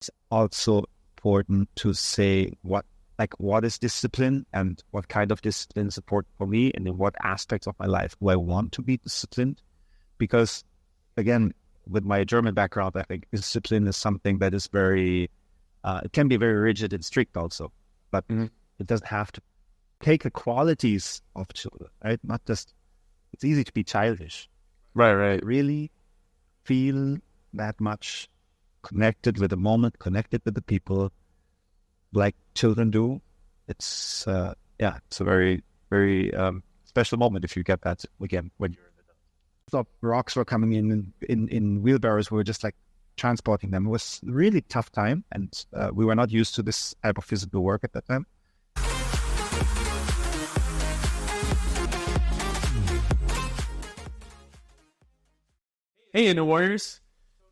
it's also important to say what is discipline and what kind of discipline is important for me, and in what aspects of my life do I want to be disciplined. Because again, with my German background, I think discipline is something that is it can be very rigid and strict also, but it doesn't have to take the qualities of children, right? Not just, it's easy to be childish. Right. Really feel that much connected with the moment, connected with the people, like children do. It's it's a very, very special moment if you get that again when you're in the so rocks were coming in wheelbarrows. We were just like transporting them. It was a really tough time, and we were not used to this type of physical work at that time. Hey, Inner Warriors.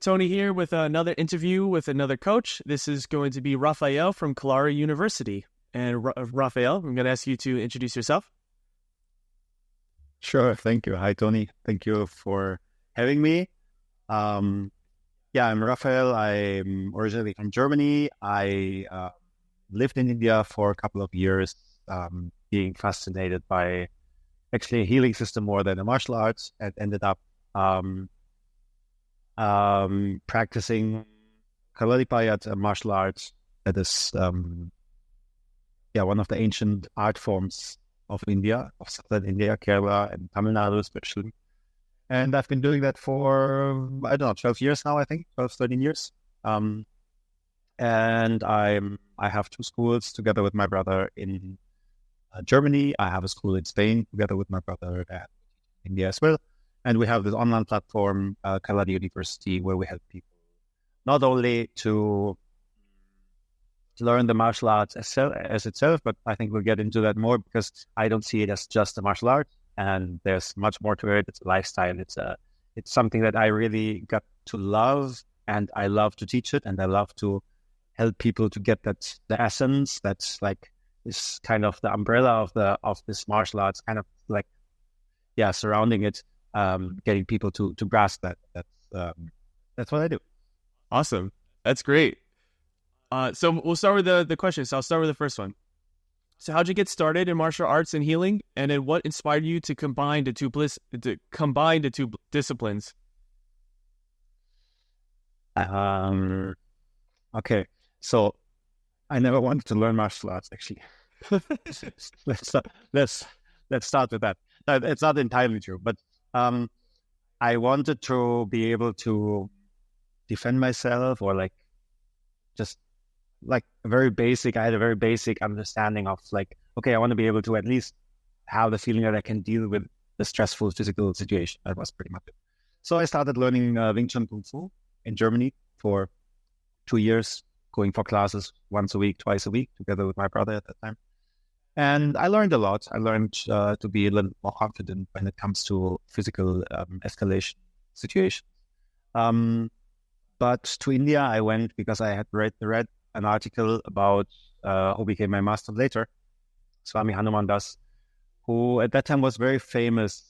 Tony here with another interview with another coach. This is going to be Raphael from Kalari University. And Raphael, I'm going to ask you to introduce yourself. Sure. Thank you. Hi, Tony. Thank you for having me. I'm Raphael. I'm originally from Germany. I lived in India for a couple of years, being fascinated by actually a healing system more than a martial arts, and ended up practicing Kalari a martial arts that is one of the ancient art forms of India, of southern India, Kerala and Tamil Nadu especially. And I've been doing that for, 12 years now, I think, 12, 13 years. And I have two schools together with my brother in Germany. I have a school in Spain together with my brother at India as well. And we have this online platform, Kalari University, where we help people not only to learn the martial arts as itself, but I think we'll get into that more, because I don't see it as just a martial art, and there's much more to it. It's a lifestyle. It's something that I really got to love, and I love to teach it, and I love to help people to get the essence that's like this kind of the umbrella of this martial arts, kind of like surrounding it. Getting people to grasp that. That's what I do. Awesome. That's great. So we'll start with the questions. So I'll start with the first one. So how'd you get started in martial arts and healing? And then what inspired you to combine the two disciplines? Okay. So I never wanted to learn martial arts, actually. let's start with that. It's not entirely true, but I wanted to be able to defend myself, or I had a very basic understanding of okay, I want to be able to at least have the feeling that I can deal with the stressful physical situation. That was pretty much it. So I started learning Wing Chun Kung Fu in Germany for 2 years, going for classes once a week, twice a week, together with my brother at that time. And I learned a lot. I learned to be a little more confident when it comes to physical escalation situations. But to India, I went because I had read an article about who became my master later, Swami Hanuman Das, who at that time was very famous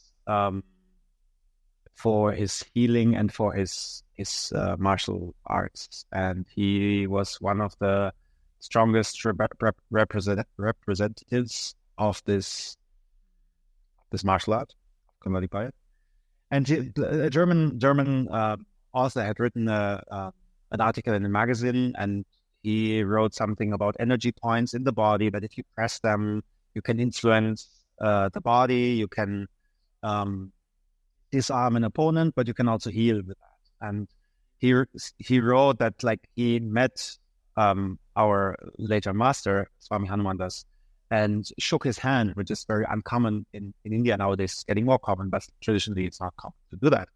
for his healing and for his martial arts. And he was one of the strongest representatives of this martial art, Kalari. And a German author had written an article in a magazine, and he wrote something about energy points in the body, that if you press them, you can influence the body, you can disarm an opponent, but you can also heal with that. And he wrote that he met our later master, Swami Hanuman Das, and shook his hand, which is very uncommon in India nowadays. It's getting more common, but traditionally it's not common to do that.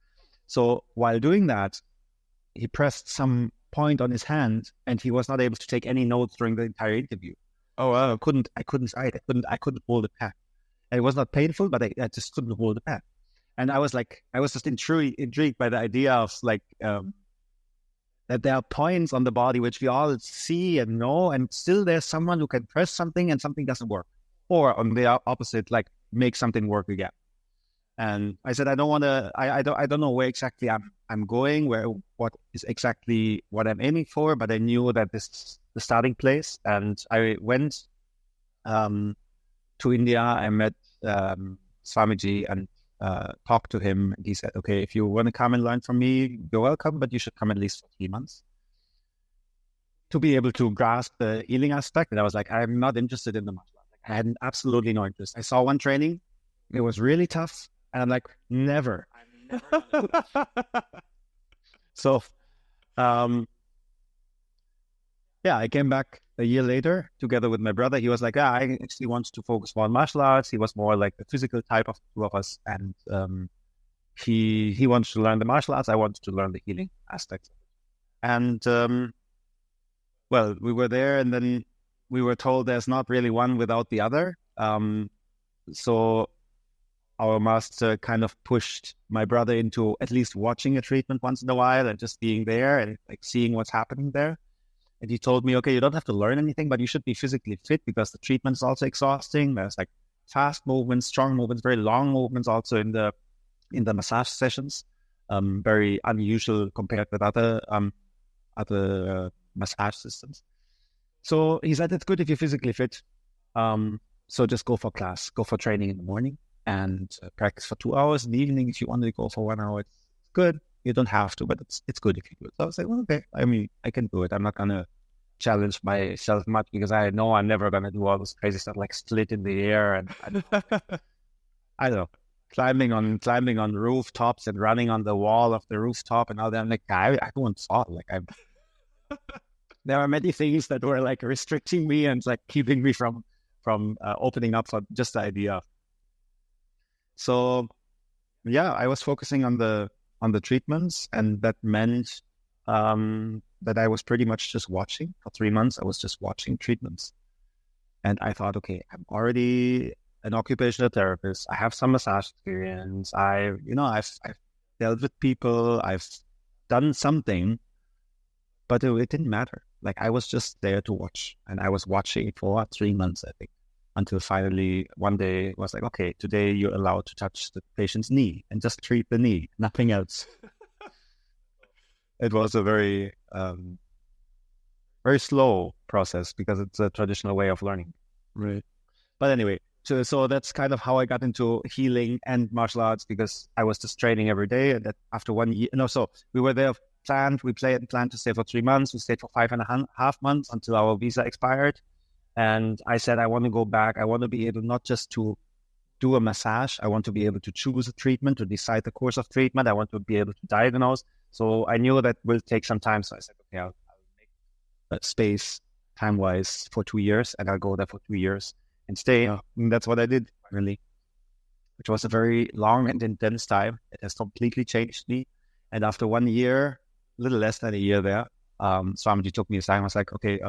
So while doing that, he pressed some point on his hand, and he was not able to take any notes during the entire interview. Oh wow! I couldn't hold the pen. And it was not painful, but I just couldn't hold the pen. And I was just intrigued by the idea of that there are points on the body which we all see and know, and still there's someone who can press something and something doesn't work, or on the opposite, make something work again. And I said, I don't want to. I don't know where exactly I'm I'm going, what is exactly what I'm aiming for, but I knew that this is the starting place. And I went to India. I met Swamiji and talked to him. And he said, okay, if you want to come and learn from me, you're welcome, but you should come at least for 3 months to be able to grasp the healing aspect. And I was like, I'm not interested in the martial art. Like, I had absolutely no interest. I saw one training. It was really tough. And I'm like, never. I'm never gonna do that. So, I came back a year later together with my brother. He was like, I actually want to focus more on martial arts. He was more like the physical type of two of us. And he wanted to learn the martial arts. I wanted to learn the healing aspects. And we were there, and then we were told there's not really one without the other. So our master kind of pushed my brother into at least watching a treatment once in a while and just being there and like seeing what's happening there. And he told me, okay, you don't have to learn anything, but you should be physically fit because the treatment is also exhausting. There's like fast movements, strong movements, very long movements also in the massage sessions. Very unusual compared with other massage systems. So he said, it's good if you're physically fit. So just go for class, go for training in the morning and practice for 2 hours. In the evening, if you want to go for 1 hour, it's good. You don't have to, but it's good if you do it. So I was like, well, okay, I mean, I can do it. I'm not going to challenge myself much because I know I'm never going to do all this crazy stuff like split in the air and I don't know, climbing on rooftops and running on the wall of the rooftop and all that. I'm like, I don't fall. Like there are many things that were like restricting me and like keeping me from opening up for just the idea. So I was focusing on the treatments, and that meant that I was pretty much just watching for 3 months. I was just watching treatments, and I thought, okay, I'm already an occupational therapist. I have some massage experience. I've dealt with people. I've done something, but it didn't matter. Like I was just there to watch, and I was watching for 3 months, I think, until finally one day it was like, okay, today you're allowed to touch the patient's knee and just treat the knee, nothing else. It was a very, very slow process because it's a traditional way of learning. Right. But anyway, so that's kind of how I got into healing and martial arts, because I was just training every day. And that after 1 year, so we were there planned to stay for 3 months. We stayed for 5.5 months until our visa expired. And I said, I want to go back. I want to be able not just to do a massage. I want to be able to choose a treatment, to decide the course of treatment. I want to be able to diagnose. So I knew that will take some time. So I said, okay, I'll make a space time-wise for 2 years, and I'll go there for 2 years and stay. And that's what I did, really, which was a very long and intense time. It has completely changed me. And after 1 year, a little less than a year there, Swamiji took me aside. I was like, okay,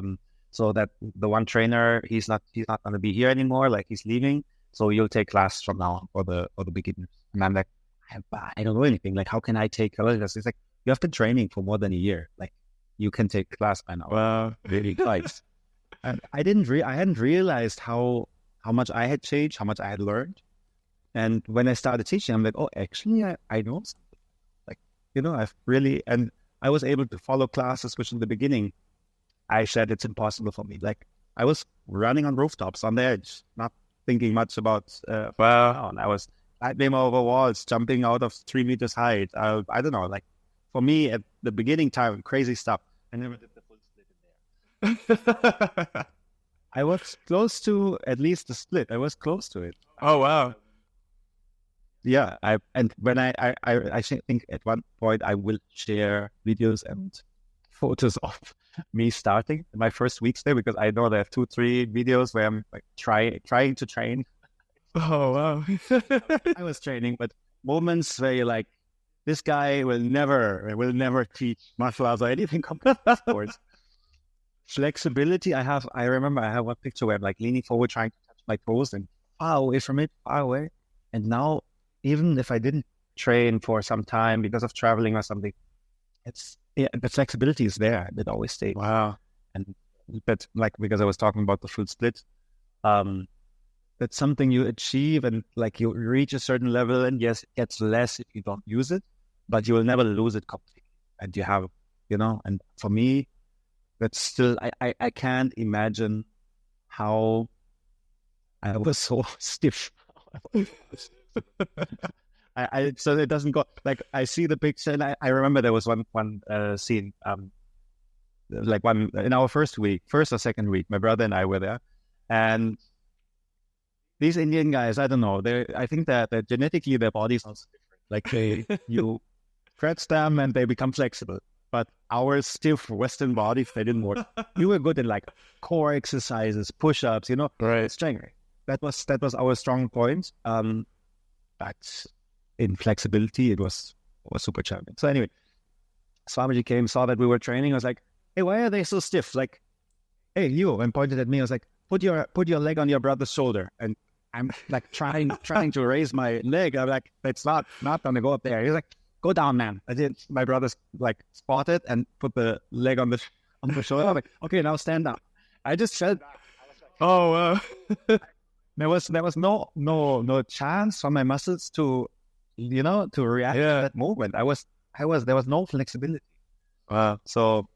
so that the one trainer, he's not going to be here anymore. Like he's leaving. So you'll take class from now on for the beginners. And I'm like, I don't know anything. Like, how can I take Kalari class? He's like, you have been training for more than a year. Like you can take class by now. Wow. Really nice. And I hadn't realized how much I had changed, how much I had learned. And when I started teaching, I'm like, oh, actually, I know something. Like, I've really, and I was able to follow classes, which in the beginning, I said it's impossible for me. Like I was running on rooftops on the edge, not thinking much about, and I was climbing over walls, jumping out of 3 meters height. I don't know, like for me at the beginning time, crazy stuff. I never did the full split in there. I was close to at least the split. I was close to it. Oh, wow. Yeah. I think at one point I will share videos and photos of me starting my first weeks there, because I know there are 2-3 videos where I'm like trying to train. Oh, wow. I was training, but moments where you're like, this guy will never teach martial arts or anything compared to sports. Flexibility. I remember I have one picture where I'm like leaning forward, trying to touch my toes and far away from it, far away. And now, even if I didn't train for some time because of traveling or something, the flexibility is there. It always stays. Wow. And but like, because I was talking about the full split, that's something you achieve and like you reach a certain level, and yes, it gets less if you don't use it. but you will never lose it completely. And you have, and for me, that's still, I can't imagine how I was so stiff. So it doesn't go, like, I see the picture, and I remember there was one scene, like one in our first or second week, my brother and I were there, and these Indian guys, I don't know, I think that genetically their bodies are different. Like you stretch them and they become flexible, but our stiff Western bodies, they didn't work. We were good in like core exercises, push-ups, Right. strength. That was our strong point. But in flexibility, it was super challenging. So anyway, Swamiji came, saw that we were training. I was like, "Hey, why are they so stiff?" Like, "Hey, you," and pointed at me. I was like, "Put your leg on your brother's shoulder." And I'm like trying to raise my leg. I'm like, "It's not gonna go up there." He's like, "Go down, man." I did. My brother's like spotted and put the leg on the shoulder. I'm like, "Okay, now stand up." I just fell back. Oh, There was no chance for my muscles to react to that movement. There was no flexibility. So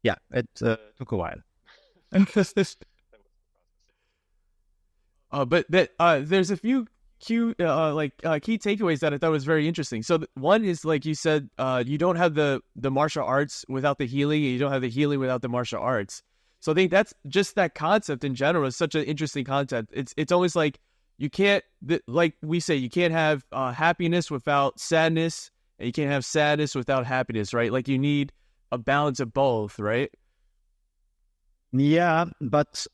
yeah, it took a while. But there's a few key takeaways that I thought was very interesting. So one is, like you said, you don't have the martial arts without the healing, and you don't have the healing without the martial arts. So I think that's just that concept in general is such an interesting concept. It's almost like you can't, like we say, you can't have happiness without sadness, and you can't have sadness without happiness, right? Like you need a balance of both, right? Yeah, but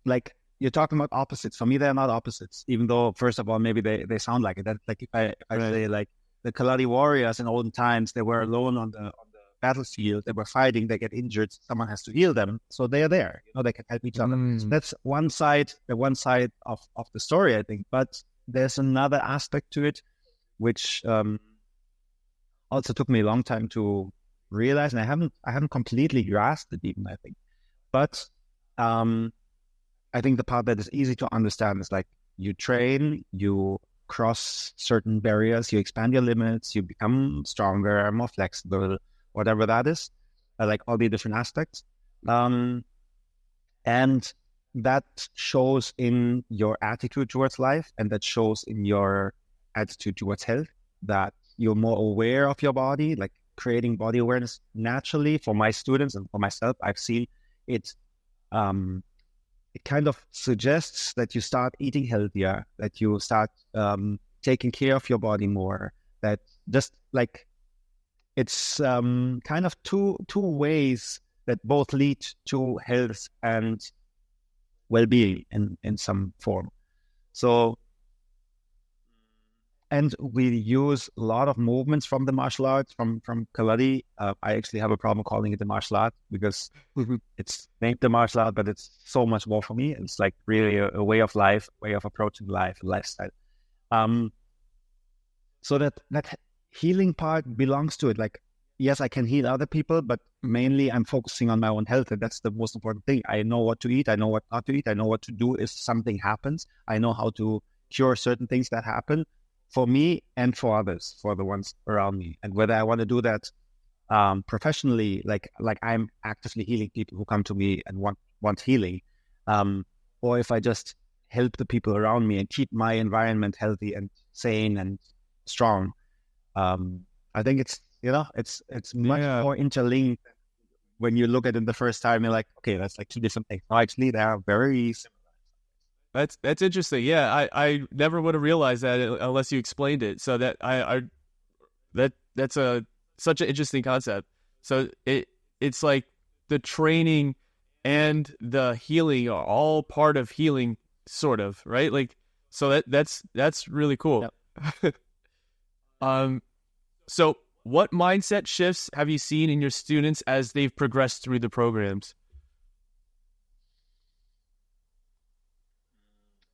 like you're talking about opposites. For me, they're not opposites. Even though, first of all, maybe they sound like it. That, like if I say like the Kalari warriors in olden times, they were alone on the battlefield, they were fighting, they get injured, someone has to heal them, so they are there, they can help each other. So that's one side of the story, I think. But there's another aspect to it which also took me a long time to realize, and I haven't completely grasped it even, I think. But I think the part that is easy to understand is like you train, you cross certain barriers, you expand your limits, you become stronger, more flexible, whatever that is, like all the different aspects. And that shows in your attitude towards life, and that shows in your attitude towards health, that you're more aware of your body, like creating body awareness naturally. For my students and for myself, I've seen it. It kind of suggests that you start eating healthier, that you start taking care of your body more, that just like it's kind of two ways that both lead to health and well-being in some form. So, and we use a lot of movements from the martial arts, from Kalari. I actually have a problem calling it the martial art because it's named the martial art, but it's so much more for me. It's like really a way of life, way of approaching life, a lifestyle. So that healing part belongs to it. Like, yes, I can heal other people, but mainly I'm focusing on my own health, and that's the most important thing. I know what to eat, I know what not to eat, I know what to do if something happens, I know how to cure certain things that happen for me and for others, for the ones around me. And whether I want to do that professionally, like I'm actively healing people who come to me and want healing, or if I just help the people around me and keep my environment healthy and sane and strong, I think it's much more interlinked. When you look at it the first time, you're like, okay, that's like two different things. No, actually, they are very similar. That's interesting. Yeah, I never would have realized that unless you explained it. So that that's such an interesting concept. So it's like the training and the healing are all part of healing, sort of, right? Like, so that's really cool. Yep. So what mindset shifts have you seen in your students as they've progressed through the programs?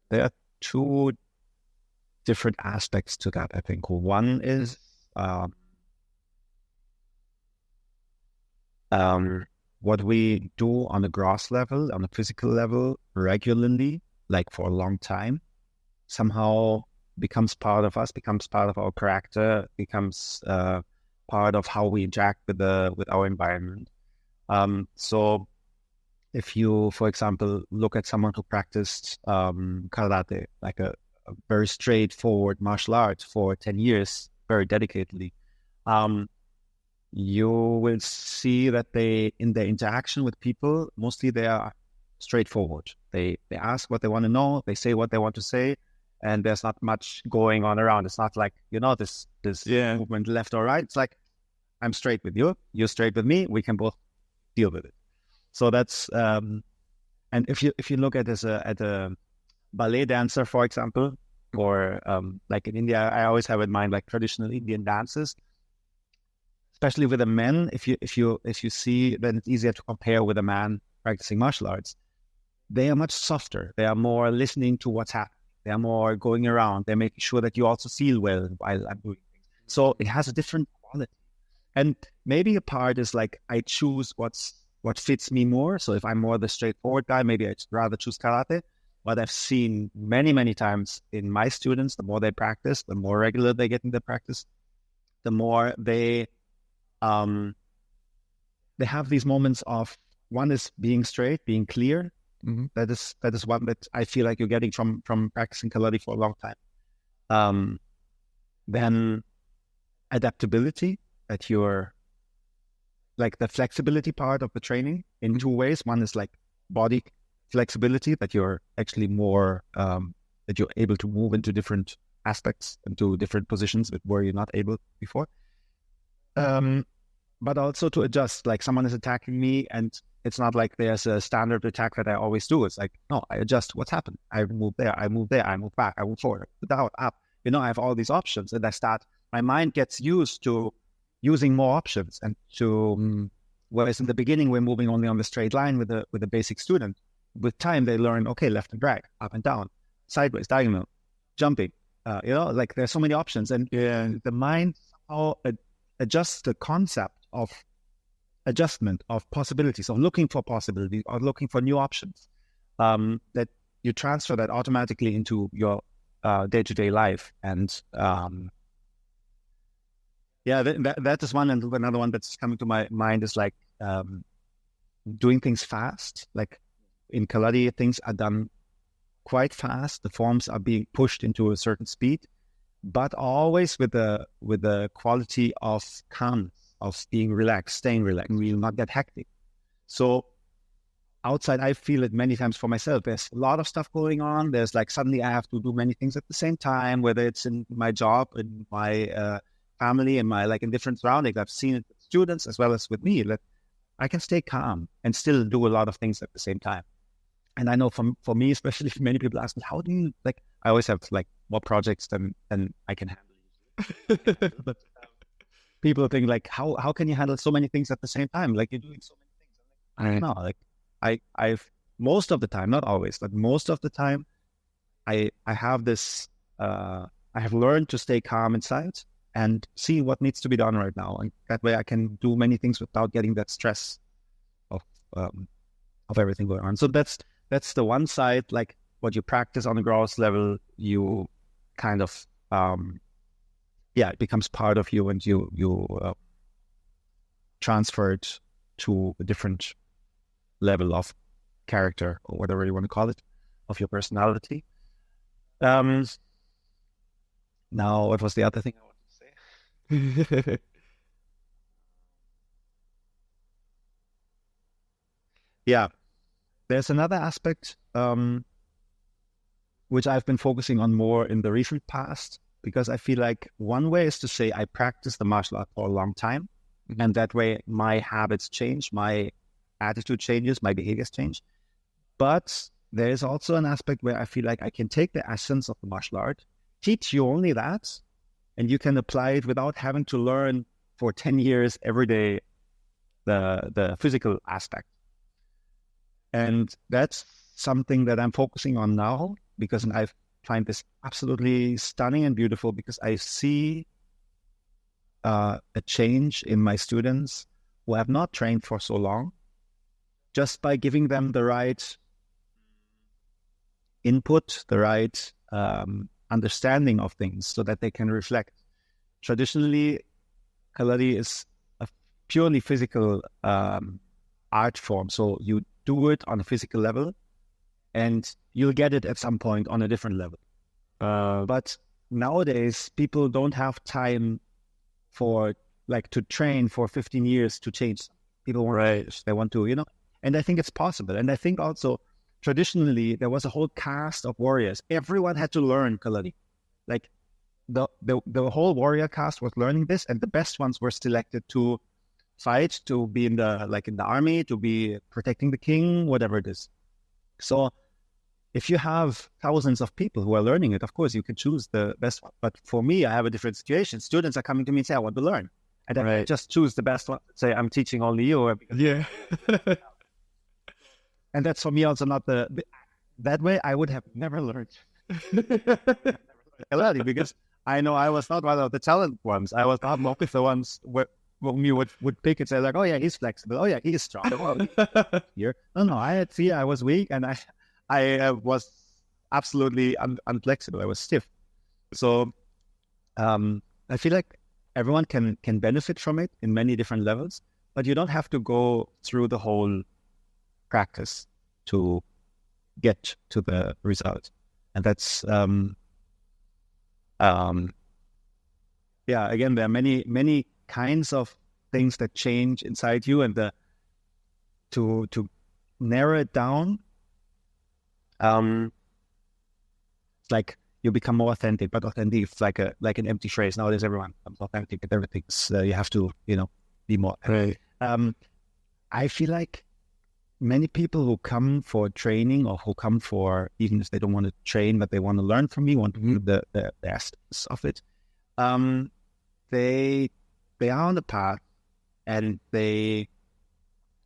There are two different aspects to that, I think. One is what we do on a gross level, on a physical level, regularly, like for a long time, somehow becomes part of us, becomes part of our character, becomes part of how we interact with our environment. So if you, for example, look at someone who practiced karate, like a very straightforward martial art for 10 years, very dedicatedly, you will see that they, in their interaction with people, mostly they are straightforward. They ask what they want to know, they say what they want to say, and there's not much going on around. It's not like, this movement left or right. It's like, I'm straight with you, you're straight with me, we can both deal with it. So that's and if you look at a ballet dancer, for example, or like in India, I always have in mind like traditional Indian dances, especially with the men. If you see, then it's easier to compare with a man practicing martial arts. They are much softer. They are more listening to what's happening. They are more going around. They're making sure that you also feel well while I'm doing things. So it has a different quality. And maybe a part is like I choose what fits me more. So if I'm more the straightforward guy, maybe I'd rather choose karate. But I've seen many, many times in my students, the more they practice, the more regular they get in their practice, the more they have these moments of, one is being straight, being clear. Mm-hmm. That is one that I feel like you're getting from practicing Kalari for a long time. Then adaptability, that you're like the flexibility part of the training in two ways. One is like body flexibility, that you're actually more that you're able to move into different aspects, into different positions that were you not able before. But also to adjust, like someone is attacking me and it's not like there's a standard attack that I always do. It's like, no, I adjust what's happened. I move there, I move back, I move forward, down, up. I have all these options, and my mind gets used to using more options, and to, whereas in the beginning, we're moving only on the straight line with a basic student. With time, they learn, okay, left and right, up and down, sideways, diagonal, jumping, like there's so many options, and the mind somehow adjusts the concept of adjustment, of possibilities, of looking for possibilities, or looking for new options, that you transfer that automatically into your day-to-day life. And that is one. And another one that's coming to my mind is like doing things fast. Like in Kalari, things are done quite fast. The forms are being pushed into a certain speed, but always with the quality of calmness, of being relaxed, staying relaxed. We will not get hectic. So outside, I feel it many times for myself. There's a lot of stuff going on. There's like suddenly I have to do many things at the same time, whether it's in my job, in my family, in my in different surroundings. I've seen it with students as well as with me, that I can stay calm and still do a lot of things at the same time. And I know for me, especially if many people ask me, how do you I always have more projects than I can handle. But people think how can you handle so many things at the same time? Like, you're doing so many things. I don't know. I've most of the time, not always, but most of the time, I have this. I have learned to stay calm inside and see what needs to be done right now, and that way I can do many things without getting that stress of everything going on. So that's the one side. Like, what you practice on the gross level, you kind of it becomes part of you, and you transfer it to a different level of character, or whatever you want to call it, of your personality. Now, what was the other thing I wanted to say? Yeah, there's another aspect which I've been focusing on more in the recent past, because I feel like one way is to say I practiced the martial art for a long time, and that way my habits change, my attitude changes, my behaviors change. But there is also an aspect where I feel like I can take the essence of the martial art, teach you only that, and you can apply it without having to learn for 10 years every day the physical aspect. And that's something that I'm focusing on now, because I find this absolutely stunning and beautiful, because I see a change in my students who have not trained for so long, just by giving them the right input, the right understanding of things so that they can reflect. Traditionally, Kalari is a purely physical art form. So you do it on a physical level and you'll get it at some point on a different level. But nowadays, people don't have time for to train for 15 years to change. People want to change. They want to, and I think it's possible. And I think also traditionally there was a whole caste of warriors. Everyone had to learn Kalari. Like the whole warrior caste was learning this, and the best ones were selected to fight, to be in the army, to be protecting the king, whatever it is. So if you have thousands of people who are learning it, of course you can choose the best one. But for me, I have a different situation. Students are coming to me and say, I want to learn. And I just choose the best one. Say, I'm teaching only you. Yeah. And that's for me also not that way I would have never learned. Because I know I was not one of the talent ones. I was not one of the ones whom you would pick and say like, oh yeah, he's flexible. Oh yeah, he is strong. Here. No, I had fear. I was weak and I was absolutely unflexible. I was stiff. So I feel like everyone can benefit from it in many different levels, but you don't have to go through the whole practice to get to the result. And that's again, there are many kinds of things that change inside you, and to narrow it down, it's like you become more authentic. But authentic is like an empty phrase nowadays. Everyone becomes authentic, and everything's you have to be more. Right. I feel like many people who come for training, or who come for, even if they don't want to train but they want to learn from me, want to do the aspects of it, they are on the path, and they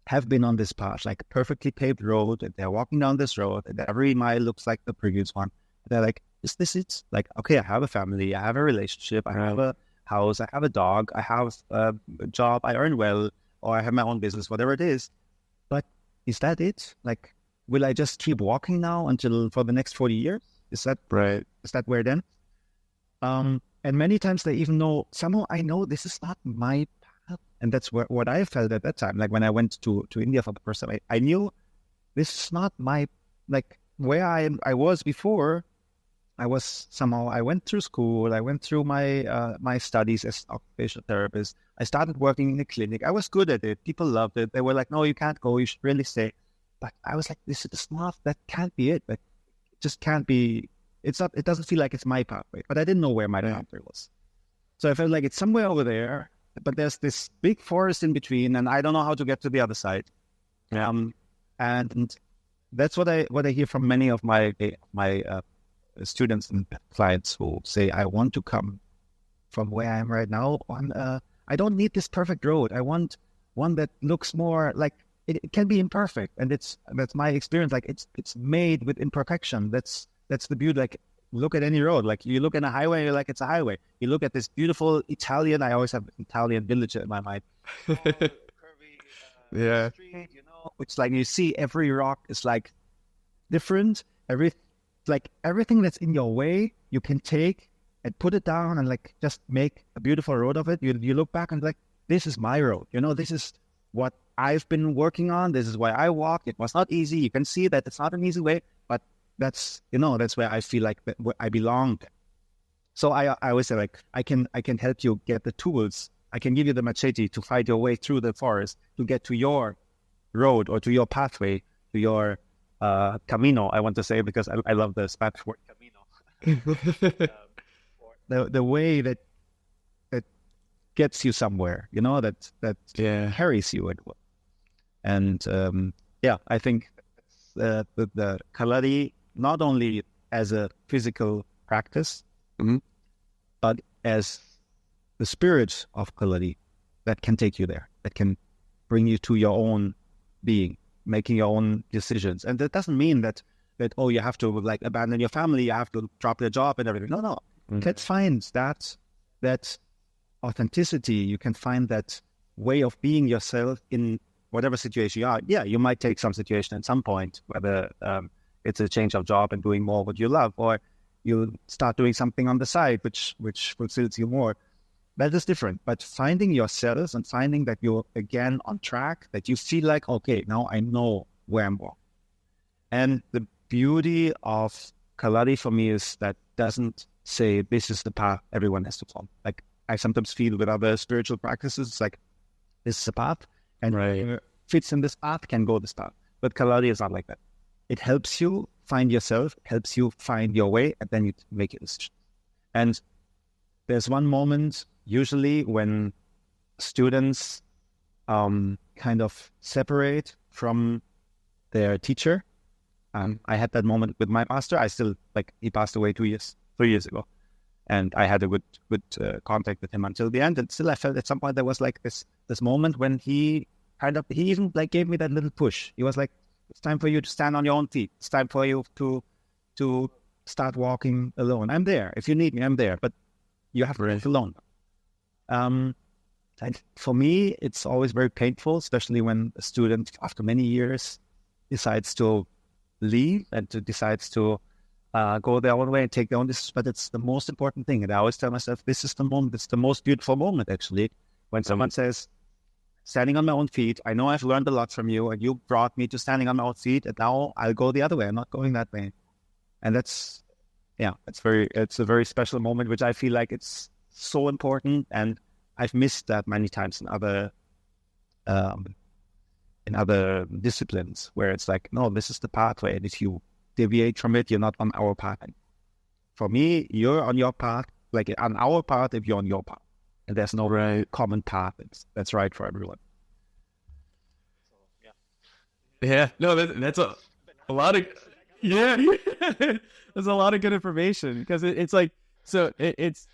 have been on this path, like a perfectly paved road, and they're walking down this road, and every mile looks like the previous one. They're like, is this it? Like, okay, I have a family, I have a relationship, I have a house, I have a dog, I have a job, I earn well, or I have my own business, whatever it is. But is that it? Like, will I just keep walking now for the next 40 years? Is that right? Is that where then? And many times they even know, somehow I know this is not my path. And that's what I felt at that time. Like when I went to India for the first time, I knew this is not my, like where I was before. I went through school, I went through my studies as an occupational therapist. I started working in a clinic. I was good at it. People loved it. They were like, no, you can't go. You should really stay. But I was like, this is not, that can't be it. Like, it just can't be. It's not, it doesn't feel like it's my pathway, but I didn't know where my pathway was. So I felt like it's somewhere over there, but there's this big forest in between, and I don't know how to get to the other side. And that's what I hear from many of my students and clients who say, I want to come from where I am right now on, I don't need this perfect road. I want one that looks more like it can be imperfect. And that's my experience. Like it's made with imperfection. That's the beauty. Like, look at any road. Like, you look at a highway, you're like, it's a highway. You look at this beautiful Italian, I always have Italian village in my mind. Curvy, street, it's like you see every rock is like different. Everything that's in your way, you can take and put it down and like just make a beautiful road of it. You look back and like, this is my road. This is what I've been working on. This is why I walk. It was not easy. You can see that it's not an easy way, but that's where I feel like I belong. So I always say, like, I can help you get the tools. I can give you the machete to fight your way through the forest to get to your road or to your pathway, to your camino, I want to say, because I love the Spanish word camino. The way that gets you somewhere, that carries you. And I think the Kalari, not only as a physical practice, but as the spirit of Kalari that can take you there, that can bring you to your own being, making your own decisions. And that doesn't mean that you have to like abandon your family, you have to drop your job and everything. No. Let's find that authenticity. You can find that way of being yourself in whatever situation you are. Yeah, you might take some situation at some point, whether it's a change of job and doing more what you love, or you'll start doing something on the side, which fulfills you more. That is different. But finding yourself and finding that you're again on track, that you feel like, okay, now I know where I'm going. And the beauty of Kalari for me is that doesn't say this is the path everyone has to follow. Like I sometimes feel with other spiritual practices, it's like this is a path, and whoever fits in this path can go this path. But Kalari is not like that. It helps you find yourself, helps you find your way, and then you make a decision. And there's one moment usually when students kind of separate from their teacher. I had that moment with my master. I still, he passed away 3 years ago. And I had a good contact with him until the end. And still I felt at some point there was like this moment when he even gave me that little push. He was like, it's time for you to stand on your own feet. It's time for you to start walking alone. I'm there. If you need me, I'm there. But you have to walk alone. And for me, it's always very painful, especially when a student, after many years, decides to leave and decides to go their own way and take their own decisions. But it's the most important thing. And I always tell myself, this is the moment. It's the most beautiful moment, actually, when someone says, standing on my own feet, I know I've learned a lot from you, and you brought me to standing on my own feet, and now I'll go the other way. I'm not going that way. And it's a very special moment, which I feel like it's so important. And I've missed that many times in other disciplines where it's like, no, this is the pathway. And if you deviate from it, you're not on our path. And for me, you're on your path, like on our path if you're on your path. And there's no common path that's right for everyone. Yeah, no, that's a lot of, there's a lot of good information, because it's like, so it's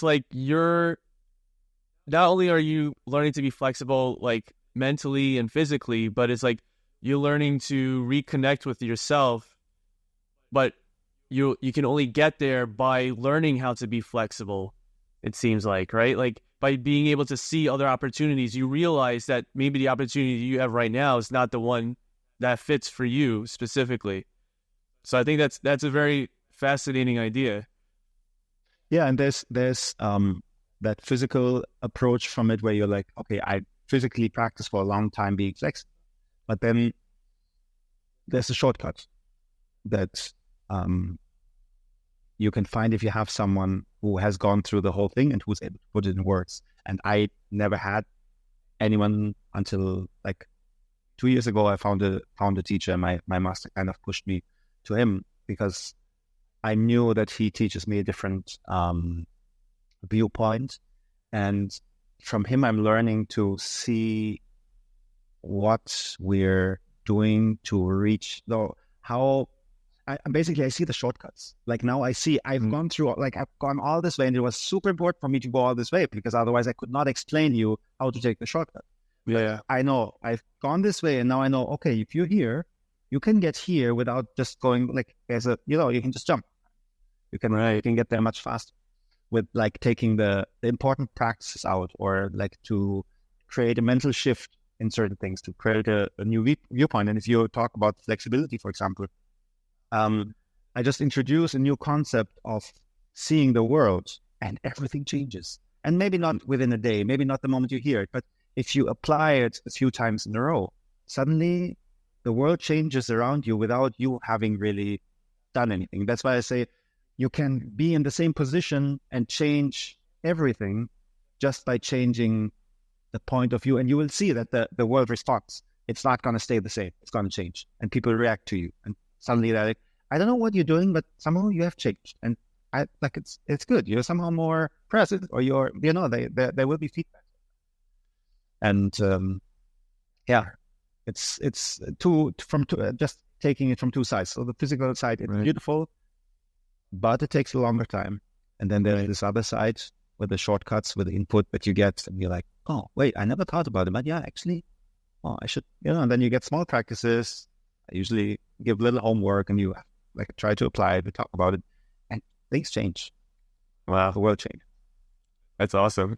like you're, not only are you learning to be flexible, like mentally and physically, but it's like you're learning to reconnect with yourself, but you can only get there by learning how to be flexible, it seems like, right? Like by being able to see other opportunities, you realize that maybe the opportunity you have right now is not the one that fits for you specifically. So I think that's a very fascinating idea. Yeah, and there's that physical approach from it where you're like, okay, I physically practice for a long time being flexible, but then there's a shortcut that you can find if you have someone who has gone through the whole thing and who's able to put it in words. And I never had anyone until 2 years ago. I found a teacher. My master kind of pushed me to him because I knew that he teaches me a different viewpoint, and from him I'm learning to see what we're doing to reach I see the shortcuts. Like now I see I've gone through, I've gone all this way, and it was super important for me to go all this way because otherwise I could not explain you how to take the shortcut. Yeah. I know I've gone this way, and now I know, okay, if you're here, you can get here without just going you can just jump. You can get there much faster with taking the important practices out, or to create a mental shift in certain things, to create a new viewpoint. And if you talk about flexibility, for example, I just introduce a new concept of seeing the world, and everything changes. And maybe not within a day, maybe not the moment you hear it, but if you apply it a few times in a row, suddenly the world changes around you without you having really done anything. That's why I say you can be in the same position and change everything just by changing the point of view. And you will see that the world responds. It's not going to stay the same. It's going to change. And people react to you. And suddenly they're like, I don't know what you're doing, but somehow you have changed. And it's good. You're somehow more present, or there will be feedback. And it's just taking it from two sides. So the physical side, it's beautiful, but it takes a longer time. And then there's this other side with the shortcuts, with the input that you get, and you're like, oh, wait, I never thought about it, but yeah, actually, I should, and then you get small practices. I usually give little homework, and you try to apply it, we talk about it, and things change. Wow. The world changed. That's awesome.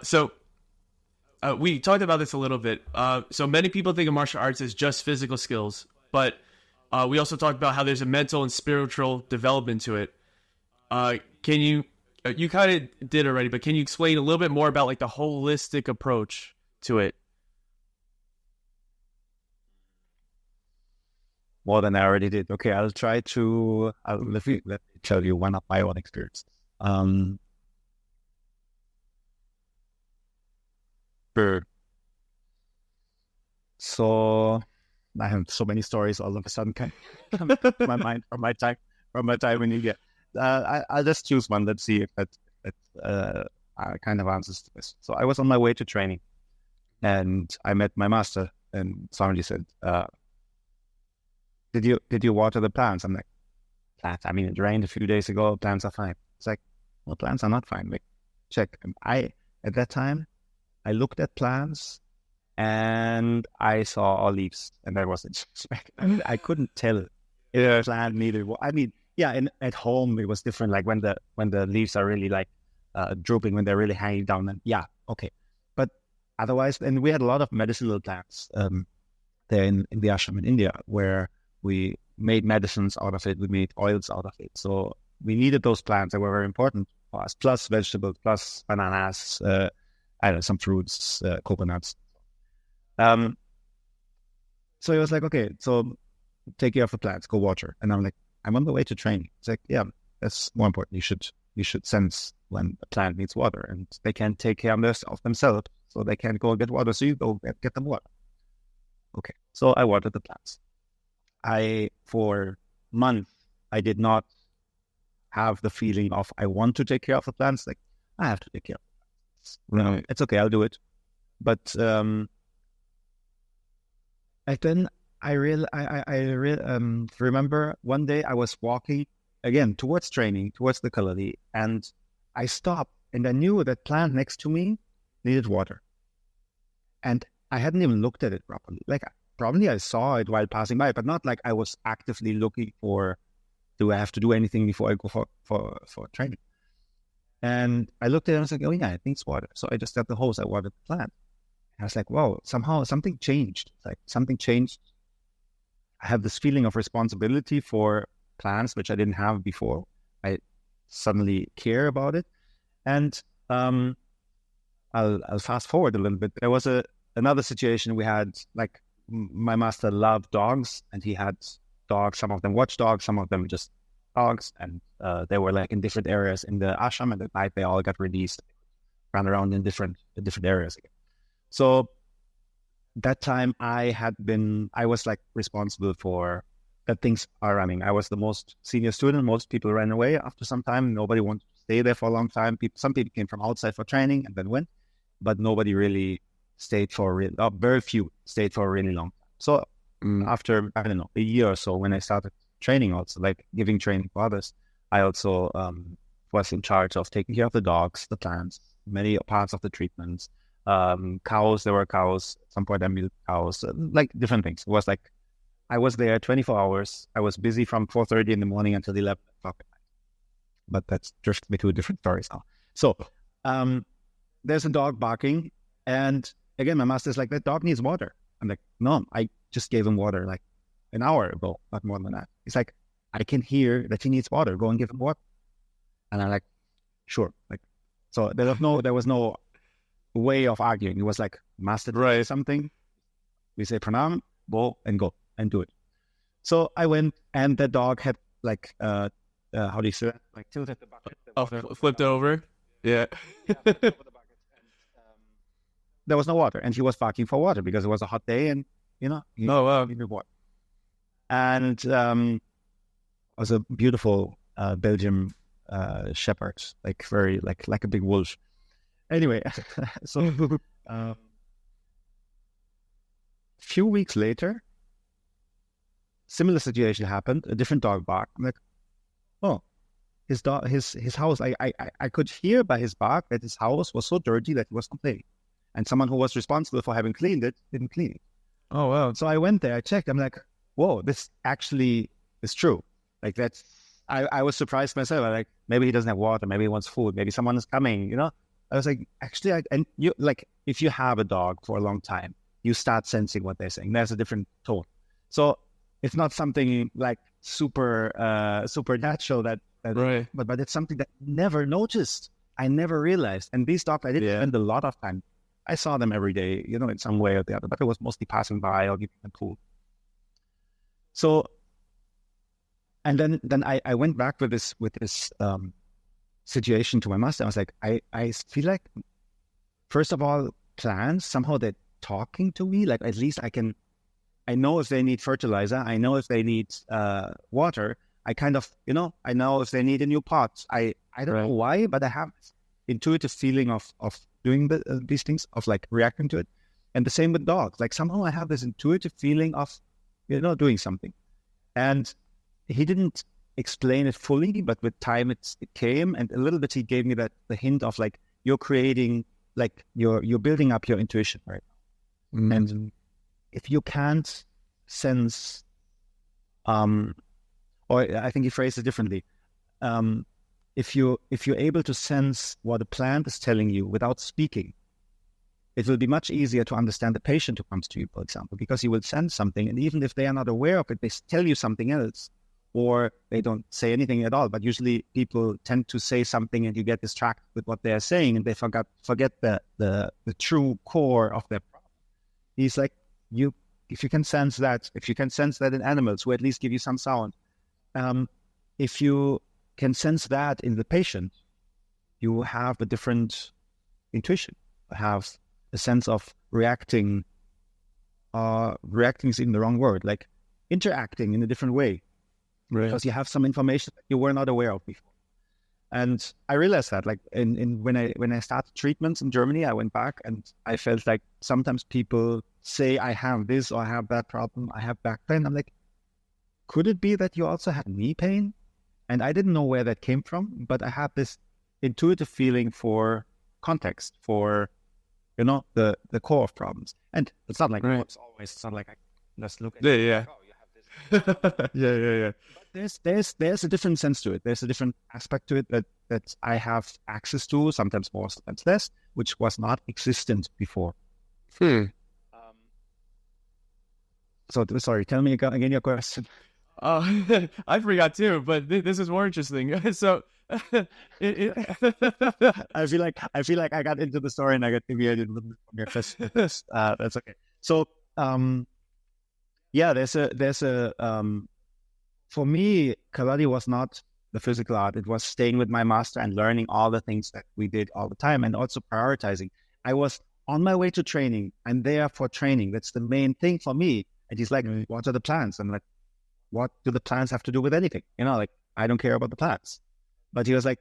So we talked about this a little bit. So many people think of martial arts as just physical skills, but we also talked about how there's a mental and spiritual development to it. Can you, you kind of did already, but can you explain a little bit more about like the holistic approach to it? More than I already did. Okay, I'll try to, let me tell you one of my own experiences. Sure. So I have so many stories all of a sudden come to my mind from my time in India. I'll just choose one. Let's see if that kind of answers this. So I was on my way to training, and I met my master, and somebody said, "Did you water the plants?" I'm like, "Plants? I mean, it rained a few days ago. Plants are fine." It's like, "Well, plants are not fine." Like, check. At that time, I looked at plants. And I saw all leaves, and I wasn't. I couldn't tell if a plant needed. I mean, yeah. And at home, it was different. Like when the leaves are really like drooping, when they're really hanging down. And yeah, okay. But otherwise, and we had a lot of medicinal plants there in the ashram in India, where we made medicines out of it. We made oils out of it. So we needed those plants that were very important for us. Plus vegetables, plus bananas. I don't know, some fruits, coconuts. So he was like, okay, so take care of the plants, go water. And I'm like, I'm on the way to training. It's like, yeah, that's more important. You should sense when a plant needs water, and they can't take care of themselves, so they can't go get water. So you go get them water. Okay, so I watered the plants. For months, I did not have the feeling of I want to take care of the plants. Like, I have to take care of the plants. No, it's okay, I'll do it. But and then I remember one day I was walking again towards training, towards the Kalari, and I stopped, and I knew that plant next to me needed water. And I hadn't even looked at it properly. Like, probably I saw it while passing by, but not like I was actively looking for, do I have to do anything before I go for training? And I looked at it and I was like, oh yeah, it needs water. So I just got the hose, I watered the plant. I was like, wow, somehow something changed. Like, something changed. I have this feeling of responsibility for plants, which I didn't have before. I suddenly care about it. And I'll fast forward a little bit. There was another situation we had, like, my master loved dogs, and he had dogs. Some of them watchdogs, some of them just dogs. And they were like in different areas in the ashram, and at night they all got released, ran around in different areas again. So that time I was like responsible for that things are running. I was the most senior student. Most people ran away after some time. Nobody wanted to stay there for a long time. Some people came from outside for training and then went, but nobody really stayed very few stayed for a really long time. So after, I don't know, a year or so, when I started training also, like giving training for others, I also was in charge of taking care of the dogs, the plants, many parts of the treatments. Cows, there were cows. At some point I milked cows, like different things. It was like, I was there 24 hours. I was busy from 4:30 in the morning until 11 o'clock at night. But that's drifts me to different stories now. So there's a dog barking, and again, my master's like, that dog needs water. I'm like, no, I just gave him water like an hour ago, not more than that. He's like, I can hear that he needs water. Go and give him water. And I'm like, sure. Like, so there was no way of arguing. It was like, master did something, we say pranam, go and do it. So I went, and the dog had like how do you say that? Like tilted the bucket. Flipped over. Yeah. Over the bucket. And there was no water, and he was barking for water because it was a hot day, and he needed water. And it was a beautiful Belgian shepherd, like very like a big wolf. Anyway, so few weeks later, similar situation happened. A different dog barked. I'm like, oh, his house. I could hear by his bark that his house was so dirty that he was complaining, and someone who was responsible for having cleaned it didn't clean it. Oh wow! So I went there. I checked. I'm like, whoa, this actually is true. Like that's. I was surprised myself. I'm like, maybe he doesn't have water. Maybe he wants food. Maybe someone is coming. I was like, actually, and you like, if you have a dog for a long time, you start sensing what they're saying. There's a different tone. So it's not something like supernatural that Right. but it's something that I never noticed. I never realized. And these dogs, I didn't spend a lot of time. I saw them every day, in some way or the other, but it was mostly passing by or giving them food. So, and then I went back with this situation to my master. I was like, I feel like, first of all, plants, somehow they're talking to me. Like, at least I know if they need fertilizer. I know if they need water. I kind of, I know if they need a new pot. I don't know why, but I have this intuitive feeling of doing these things, of like reacting to it. And the same with dogs. Like, somehow I have this intuitive feeling of, doing something. And he didn't explain it fully, but with time it came. And a little bit he gave me the hint of like, you're creating, like you're building up your intuition right now. Mm-hmm. And if you can't sense, or I think he phrased it differently. If you're able to sense what a plant is telling you without speaking, it will be much easier to understand the patient who comes to you, for example, because you will sense something, and even if they are not aware of it, they tell you something else, or they don't say anything at all. But usually people tend to say something, and you get distracted with what they are saying, and they forget the true core of their problem. He's like, if you can sense that in animals who at least give you some sound, if you can sense that in the patient, you have a different intuition, have a sense of reacting. Reacting is even the wrong word, like interacting in a different way, because you have some information that you were not aware of before. And I realized that, like, when I started treatments in Germany, I went back and I felt like sometimes people say, I have this or I have that problem, I have back pain. I'm like, could it be that you also have knee pain? And I didn't know where that came from, but I had this intuitive feeling for context, for, the core of problems. And it's not like, it's not like I just look at it. Yeah. Oh, you have this. Yeah. But there's a different sense to it. There's a different aspect to it that I have access to, sometimes more, sometimes less, which was not existent before. So, sorry, tell me again your question. I forgot too, but this is more interesting. So, I feel like I got into the story and I got deviated a little bit from your question. That's okay. So, there's a for me, Kalari was not the physical art. It was staying with my master and learning all the things that we did all the time, and also prioritizing. I was on my way to training. I'm there for training. That's the main thing for me. And he's like, what are the plans? I'm like, what do the plans have to do with anything? Like, I don't care about the plans. But he was like,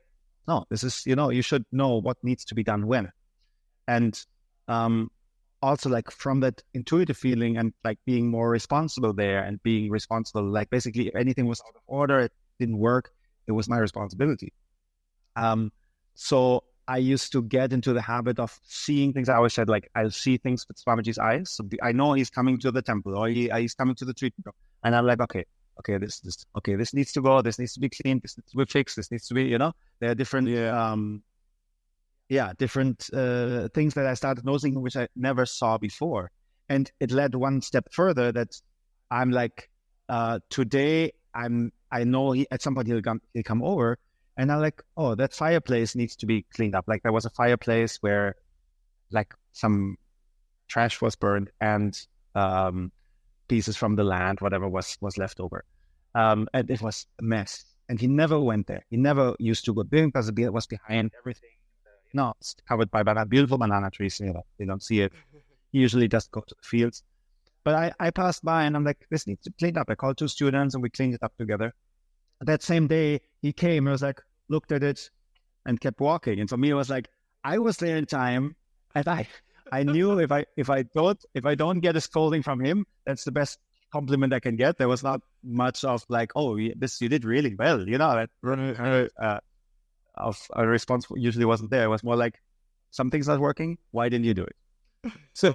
no, this is, you should know what needs to be done when. And also, like, from that intuitive feeling and like being more responsible there and being responsible, like basically if anything was out of order, it didn't work, it was my responsibility. So I used to get into the habit of seeing things. I always said, like, I'll see things with Swamiji's eyes. So I know he's coming to the temple, or he's coming to the treatment room. And I'm like, okay, this needs to go, this needs to be cleaned, this needs to be fixed, this needs to be, there are different, different things that I started noticing, which I never saw before. And it led one step further that I'm like, today I know at some point he'll come over, and I'm like, oh, that fireplace needs to be cleaned up. Like, there was a fireplace where like some trash was burned and pieces from the land, whatever was left over. And it was a mess. And he never went there. He never used to go there because it was behind everything. It's covered by beautiful banana trees. You don't see it. He usually just go to the fields. But I passed by and I'm like, this needs to be cleaned up. I called 2 students and we cleaned it up together. That same day he came and was like, looked at it and kept walking. And for me, it was like, I was there in time, and I knew if I don't get a scolding from him, that's the best compliment I can get. There was not much of like, oh, this you did really well, that of a response usually wasn't there. It was more like, something's not working, why didn't you do it? So,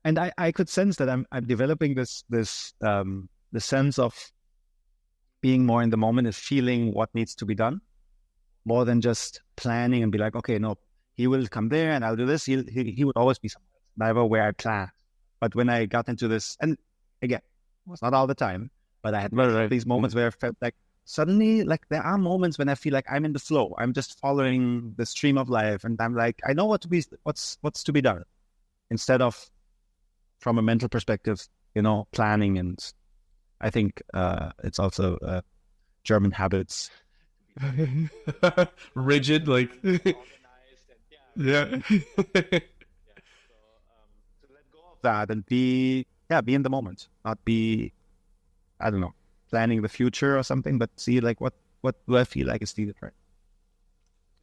and I could sense that I'm developing this the sense of being more in the moment and feeling what needs to be done, more than just planning and be like, okay, no, he will come there and I'll do this. He would always be somewhere, never where I planned. But when I got into this, and again, was not all the time, but I had Right. these moments where I felt like suddenly, like there are moments when I feel like I'm in the flow. I'm just following the stream of life, and I'm like, I know what's to be done, instead of from a mental perspective, planning. And I think it's also German habits. Rigid, like yeah. To let go of that and be in the moment, not be, I don't know, planning the future or something, but see like what do I feel like is needed, right?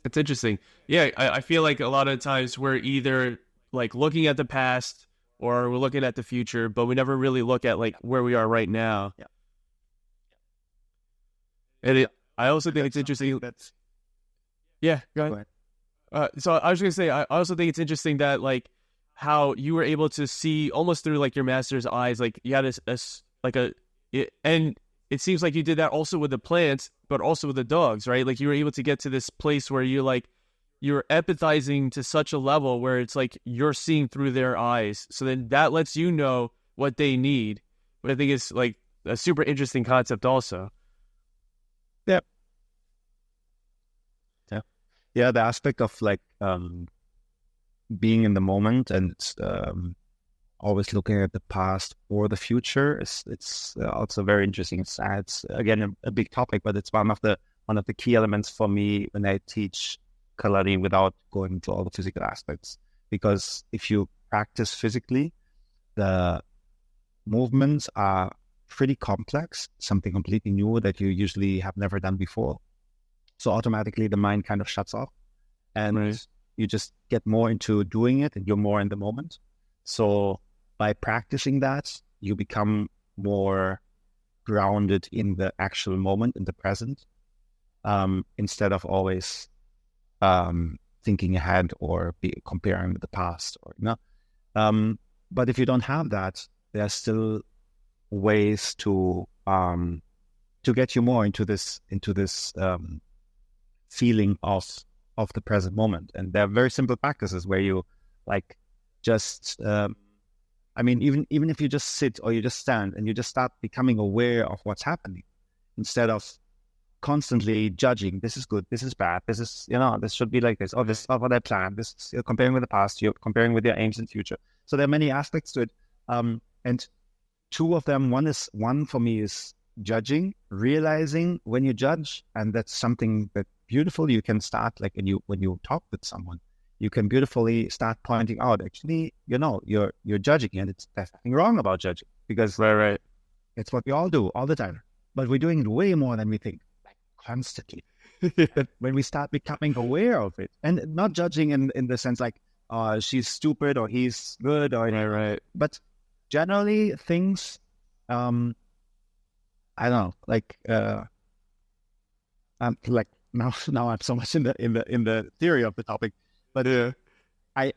It's interesting. Yeah, I feel like a lot of times we're either like looking at the past or we're looking at the future, but we never really look at like where we are right now. Yeah. And I also think it's interesting. That's Yeah, go go ahead. ahead. So I was going to say, I also think it's interesting that like how you were able to see almost through like your master's eyes, like you had and it seems like you did that also with the plants, but also with the dogs, right? Like you were able to get to this place where you're empathizing to such a level where it's like you're seeing through their eyes. So then that lets you know what they need. But I think it's like a super interesting concept also. Yeah. Yeah. Yeah. The aspect of like being in the moment and always looking at the past or the future it's also very interesting. It's again a big topic, but it's one of the key elements for me when I teach Kalari without going into all the physical aspects. Because if you practice physically, the movements are pretty complex, something completely new that you usually have never done before. So automatically the mind kind of shuts off, and Right. you just get more into doing it, and you're more in the moment. So by practicing that, you become more grounded in the actual moment, in the present, instead of always thinking ahead or comparing with the past, or but if you don't have that, there are still ways to get you more into this feeling of the present moment. And there are very simple practices where you like just even if you just sit or you just stand and you just start becoming aware of what's happening, instead of constantly judging, this is good, this is bad, this is, this should be like this, or this is not what I planned, this is, you're comparing with the past, you're comparing with your aims in future. So there are many aspects to it. And two of them, one for me is judging, realizing when you judge, and that's something that beautiful you can start, like when you talk with someone, you can beautifully start pointing out, actually, you're judging, and there's nothing wrong about judging, because Right. it's what we all do all the time, but we're doing it way more than we think, like constantly. When we start becoming aware of it, and not judging in the sense like, she's stupid or he's good, or Right. but generally things, I don't know, like I'm like now I'm so much in the theory of the topic, but I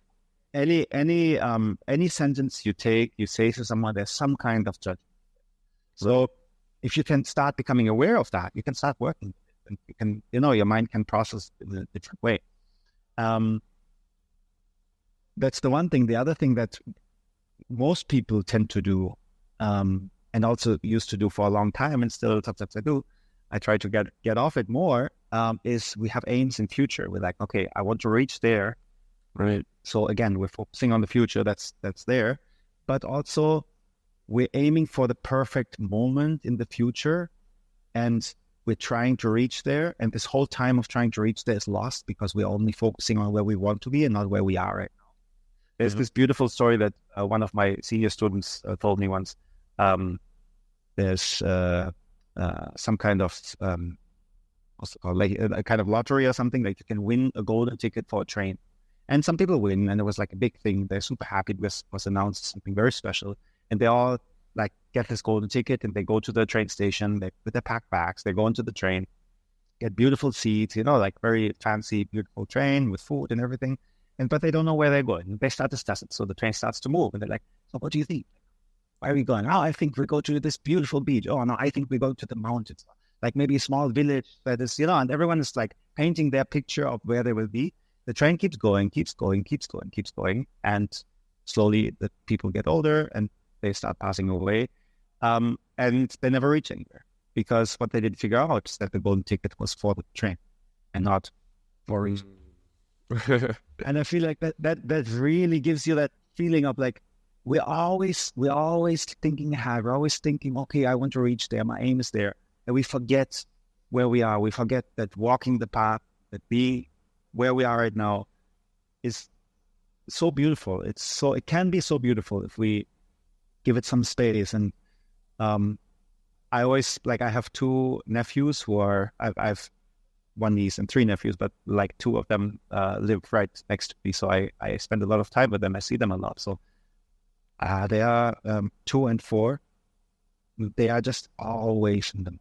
any sentence you say to someone, there's some kind of judgment. So if you can start becoming aware of that, you can start working, and you can, your mind can process in a different way. That's the one thing. The other thing that most people tend to do, and also used to do for a long time, and still sometimes I do, I try to get off it more, is we have aims in future. We're like, okay, I want to reach there. Right. So again, we're focusing on the future, that's there. But also we're aiming for the perfect moment in the future, and we're trying to reach there. And this whole time of trying to reach there is lost because we're only focusing on where we want to be and not where we are right now. There's this beautiful story that one of my senior students told me once. There's some kind of what's it called, like a kind of lottery or something, like you can win a golden ticket for a train, and some people win, and it was like a big thing. They're super happy because it was announced, something very special, and they all like get this golden ticket, and they go to the train station, they with their pack bags, they go into the train, get beautiful seats, like very fancy, beautiful train with food and everything. But they don't know where they're going. They start to discuss it. So the train starts to move, and they're like, so what do you think? Where are we going? Oh, I think we go to this beautiful beach. Oh, no, I think we go to the mountains. Like maybe a small village that is, and everyone is like painting their picture of where they will be. The train keeps going. And slowly the people get older and they start passing away. And they never reach anywhere because what they didn't figure out is that the golden ticket was for the train and not for a reason. And I feel like that really gives you that feeling of like, we're always thinking ahead. We're always thinking, okay, I want to reach there. My aim is there. And we forget where we are. We forget that walking the path, that being where we are right now is so beautiful. It can be so beautiful if we give it some space. And I always, like, I have two nephews who are, I've one niece and three nephews, but like two of them live right next to me. So I spend a lot of time with them. I see them a lot. So they are 2 and 4. They are just always in them.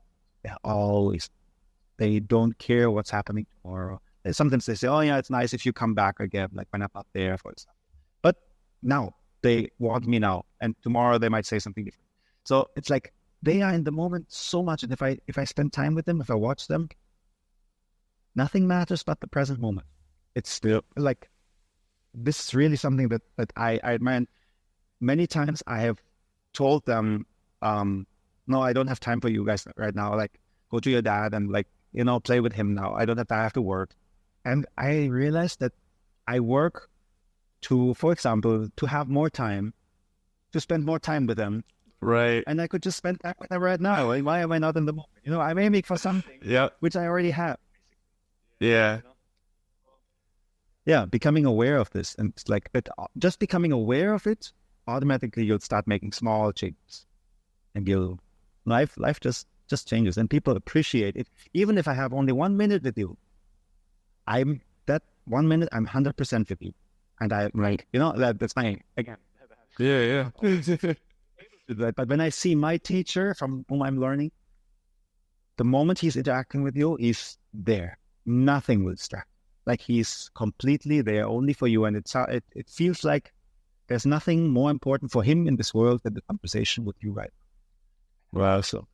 They don't care what's happening tomorrow. Sometimes they say, oh yeah, it's nice if you come back again, like when I'm not there, for example. But now they want me now, and tomorrow they might say something different. So it's like they are in the moment so much. And if I spend time with them, if I watch them, nothing matters but the present moment. It's still like, this is really something that I admire. And many times I have told them, no, I don't have time for you guys right now. Like, go to your dad and, like, play with him now. I don't have time. I have to work. And I realized that I work to, for example, to have more time, to spend more time with them. Right. And I could just spend time with them right now. Why am I not in the moment? I'm aiming for something which I already have. Yeah. Yeah, becoming aware of this. And it's like, just becoming aware of it, automatically you'll start making small changes. And life just changes. And people appreciate it. Even if I have only 1 minute with you, that 1 minute, I'm 100% with you. And I'm like, that's my aim. Again. Yeah. But when I see my teacher from whom I'm learning, the moment he's interacting with you, he's there. Nothing will distract. Like, he's completely there only for you. And it feels like there's nothing more important for him in this world than the conversation with you right now. Well, so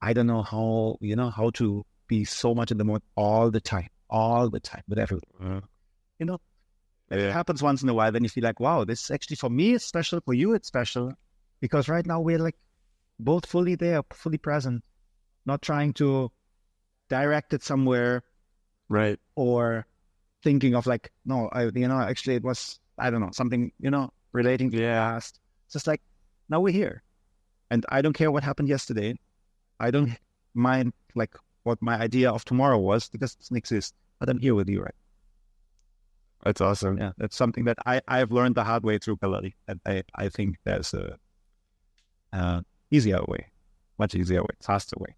I don't know how to be so much in the moment all the time with everyone. It happens once in a while. Then you feel like, wow, this actually for me is special. For you, it's special. Because right now we're like both fully there, fully present, not trying to direct it somewhere. Right. Or thinking of like, no, actually it was, I don't know, something, relating to the past. It's just like, now we're here. And I don't care what happened yesterday. I don't mind like what my idea of tomorrow was, because it doesn't exist. But I'm here with you, right? That's awesome. Yeah, that's something that I've learned the hard way through Kalari. And I think there's a easier way, much easier way, faster way.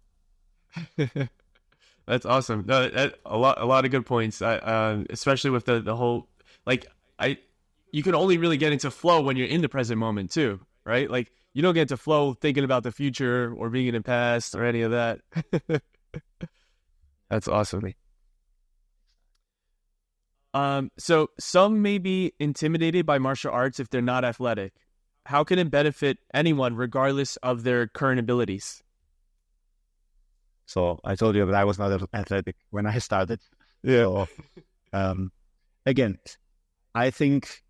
That's awesome. No, a lot of good points. Especially with the whole, like, you can only really get into flow when you're in the present moment too, right? Like, you don't get into flow thinking about the future or being in the past or any of that. That's awesome. So some may be intimidated by martial arts if they're not athletic. How can it benefit anyone regardless of their current abilities? So I told you that I was not athletic when I started. Yeah. So, again, I think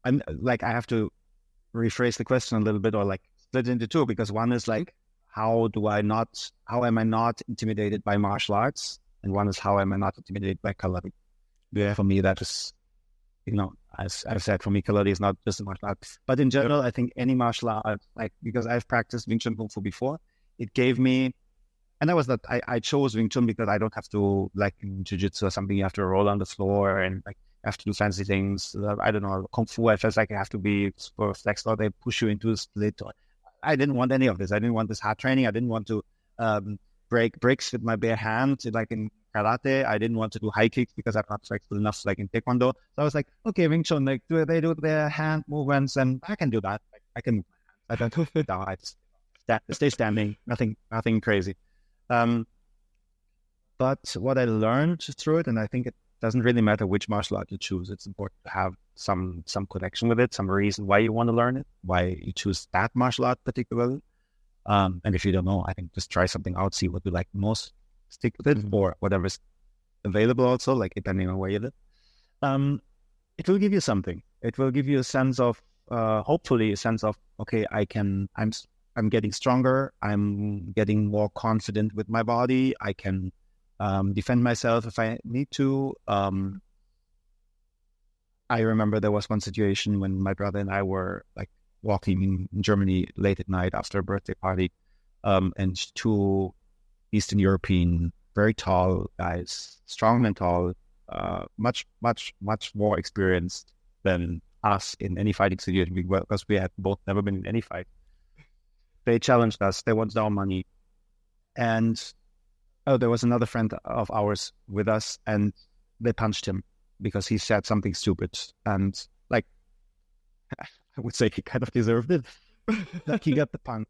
I have to rephrase the question a little bit, or like split it into two, because one is like, how am I not intimidated by martial arts? And one is, how am I not intimidated by Kalari? Yeah. For me, that is, as I've said, for me, Kalari is not just a martial art. But in general, I think any martial art, like, because I've practiced Wing Chun Kung Fu before, it gave me, and I chose Wing Chun because I don't have to, like in Jiu-Jitsu or something, you have to roll on the floor and like have to do fancy things. I don't know, Kung Fu, I felt like I have to be super flexible. They push you into a split. I didn't want any of this. I didn't want this hard training. I didn't want to break bricks with my bare hand, like in karate. I didn't want to do high kicks because I'm not flexible enough, like in taekwondo. So I was like, okay, Wing Chun, like, they do their hand movements, and I can do that. Like, I can move my hands. I don't I just stay standing. Nothing crazy. But what I learned through it, and I think it doesn't really matter which martial art you choose, it's important to have some connection with it, some reason why you want to learn it, why you choose that martial art particularly. And if you don't know, I think just try something out, see what you like most, stick with it, or whatever's available also, like depending on where you live. It will give you something. It will give you a sense of, hopefully a sense of, okay, I'm I'm getting stronger. I'm getting more confident with my body. I can defend myself if I need to. I remember there was one situation when my brother and I were like walking in Germany late at night after a birthday party, and two Eastern European, very tall guys, strong and tall, much more experienced than us in any fighting situation because we had both never been in any fight. They challenged us. They wanted our money. And there was another friend of ours with us, and they punched him because he said something stupid. And like, I would say he kind of deserved it. Like, he got the punch.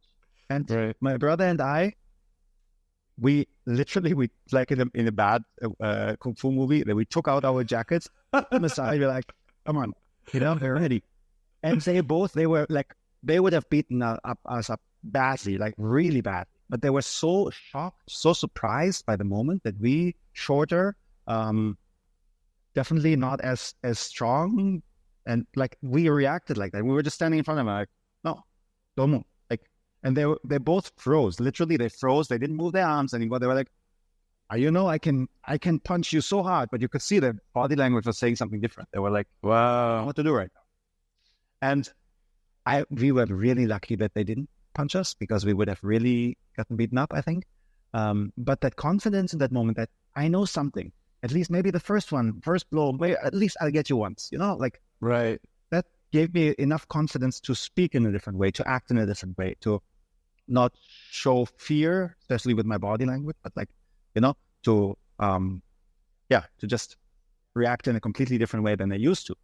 And my brother and I, we like in a bad kung fu movie, that we took out our jackets on the side. We're like, come on, they're ready. And they were like, they would have beaten us up badly, like really bad. But they were so shocked, so surprised by the moment that we, shorter, definitely not as strong, and like we reacted like that. We were just standing in front of them, like, no, don't move. Like, and they both froze. Literally, they froze. They didn't move their arms anymore. They were like, I can punch you so hard, but you could see their body language was saying something different. They were like, wow, what to do right now? And we were really lucky that they didn't punch us, because we would have really gotten beaten up, I think. But that confidence in that moment, that I know something, at least maybe the first blow, at least I'll get you once, like, right. That gave me enough confidence to speak in a different way, to act in a different way, to not show fear, especially with my body language, but like, to just react in a completely different way than I used to,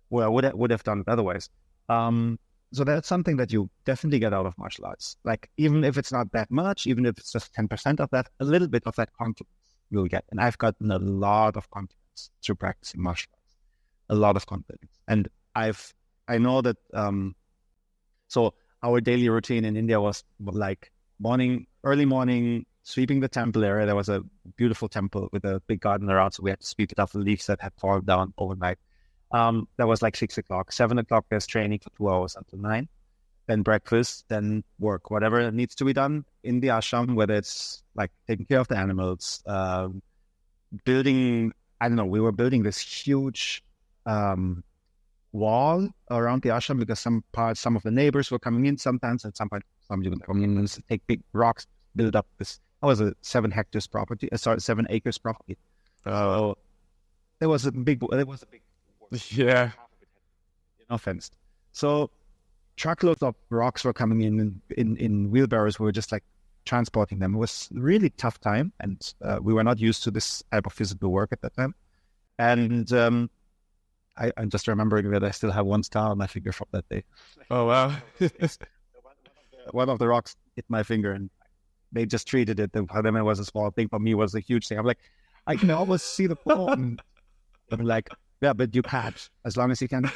where I would have done it otherwise. So that's something that you definitely get out of martial arts. Like, even if it's not that much, even if it's just 10% of that, a little bit of that confidence you'll get. And I've gotten a lot of confidence through practicing martial arts, a lot of confidence. And I know that, so our daily routine in India was like early morning, sweeping the temple area. There was a beautiful temple with a big garden around, so we had to sweep it off the leaves that had fallen down overnight. That was like 6 o'clock. 7 o'clock, there's training for 2 hours until 9. Then breakfast, then work, whatever needs to be done in the ashram, whether it's like taking care of the animals, building, we were building this huge wall around the ashram, because some of the neighbors were coming in sometimes, and somebody would come in and take big rocks, build up this. That was a 7 acres property. So there was a big. Yeah. Fenced. So truckloads of rocks were coming in wheelbarrows. We were just like transporting them. It was a really tough time, and we were not used to this type of physical work at that time. And I'm just remembering that I still have one scar on my finger from that day. Oh, wow. One of the rocks hit my finger, and they just treated it. For them, it was a small thing. For me, it was a huge thing. I'm like, I can almost see the bone. I'm like, yeah, but you catch as long as you can.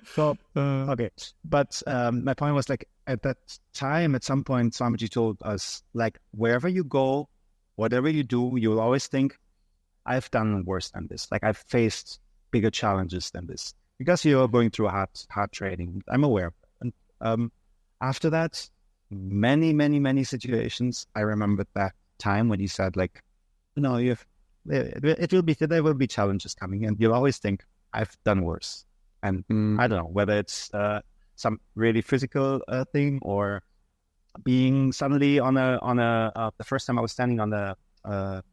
So, okay. But my point was, like, at that time, at some point, Swamiji told us, like, wherever you go, whatever you do, you'll always think, I've done worse than this. Like, I've faced bigger challenges than this. Because you're going through hard training. I'm aware. And after that, many situations, I remembered that time when he said, like, there will be challenges coming, and you'll always think, I've done worse. And I don't know whether it's some really physical thing, or being suddenly on the first time I was standing on the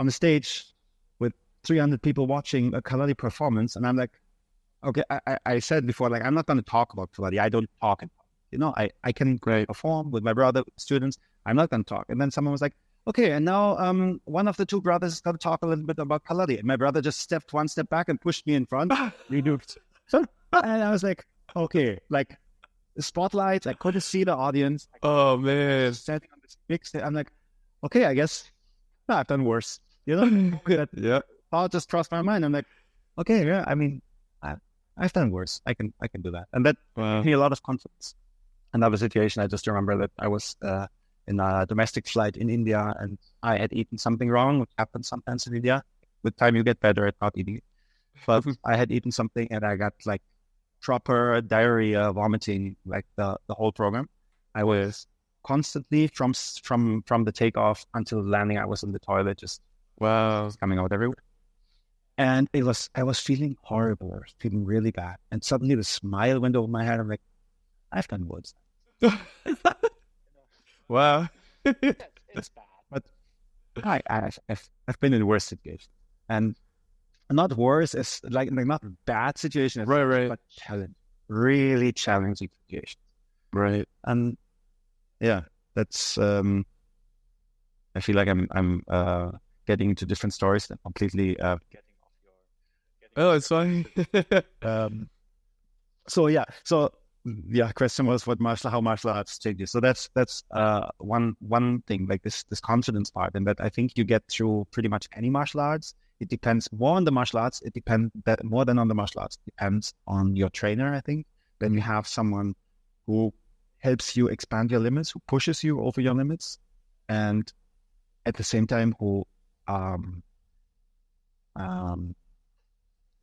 stage with 300 people watching a Kalari performance, and I'm like, okay, I said before, like, I'm not going to talk about Kalari. I don't talk. I can perform with my brother students. I'm not going to talk. And then someone was like, okay, and now one of the two brothers is going to talk a little bit about Kalari. And my brother just stepped one step back and pushed me in front. And I was like, okay, like, the spotlight, I couldn't see the audience. Oh, man. Standing on this big stage. I'm like, okay, I guess I've done worse. Yeah. Thought just crossed my mind. I'm like, okay, yeah, I mean, I've done worse. I can do that. And that gave me a lot of confidence. Another situation, I just remember that I was in a domestic flight in India, and I had eaten something wrong, which happens sometimes in India. With time, you get better at not eating it. But I had eaten something, and I got like proper diarrhea, vomiting, like the whole program. I was constantly from the takeoff until landing. I was in the toilet, just coming out everywhere. And I was feeling horrible. I was feeling really bad. And suddenly the smile went over my head. I'm like, I've done worse. Wow. It's bad, but I've been in worse situations, and not worse as like not bad situations, Right. but really challenging situations, Right. And yeah, that's I feel like I'm getting into different stories that completely getting off your. Oh, it's fine. Question was how martial arts changes. So that's one thing, like this confidence part, and that I think you get through pretty much any martial arts. It depends more on the martial arts. It depends that more than on the martial arts. It depends on your trainer, I think. Then you have someone who helps you expand your limits, who pushes you over your limits, and at the same time who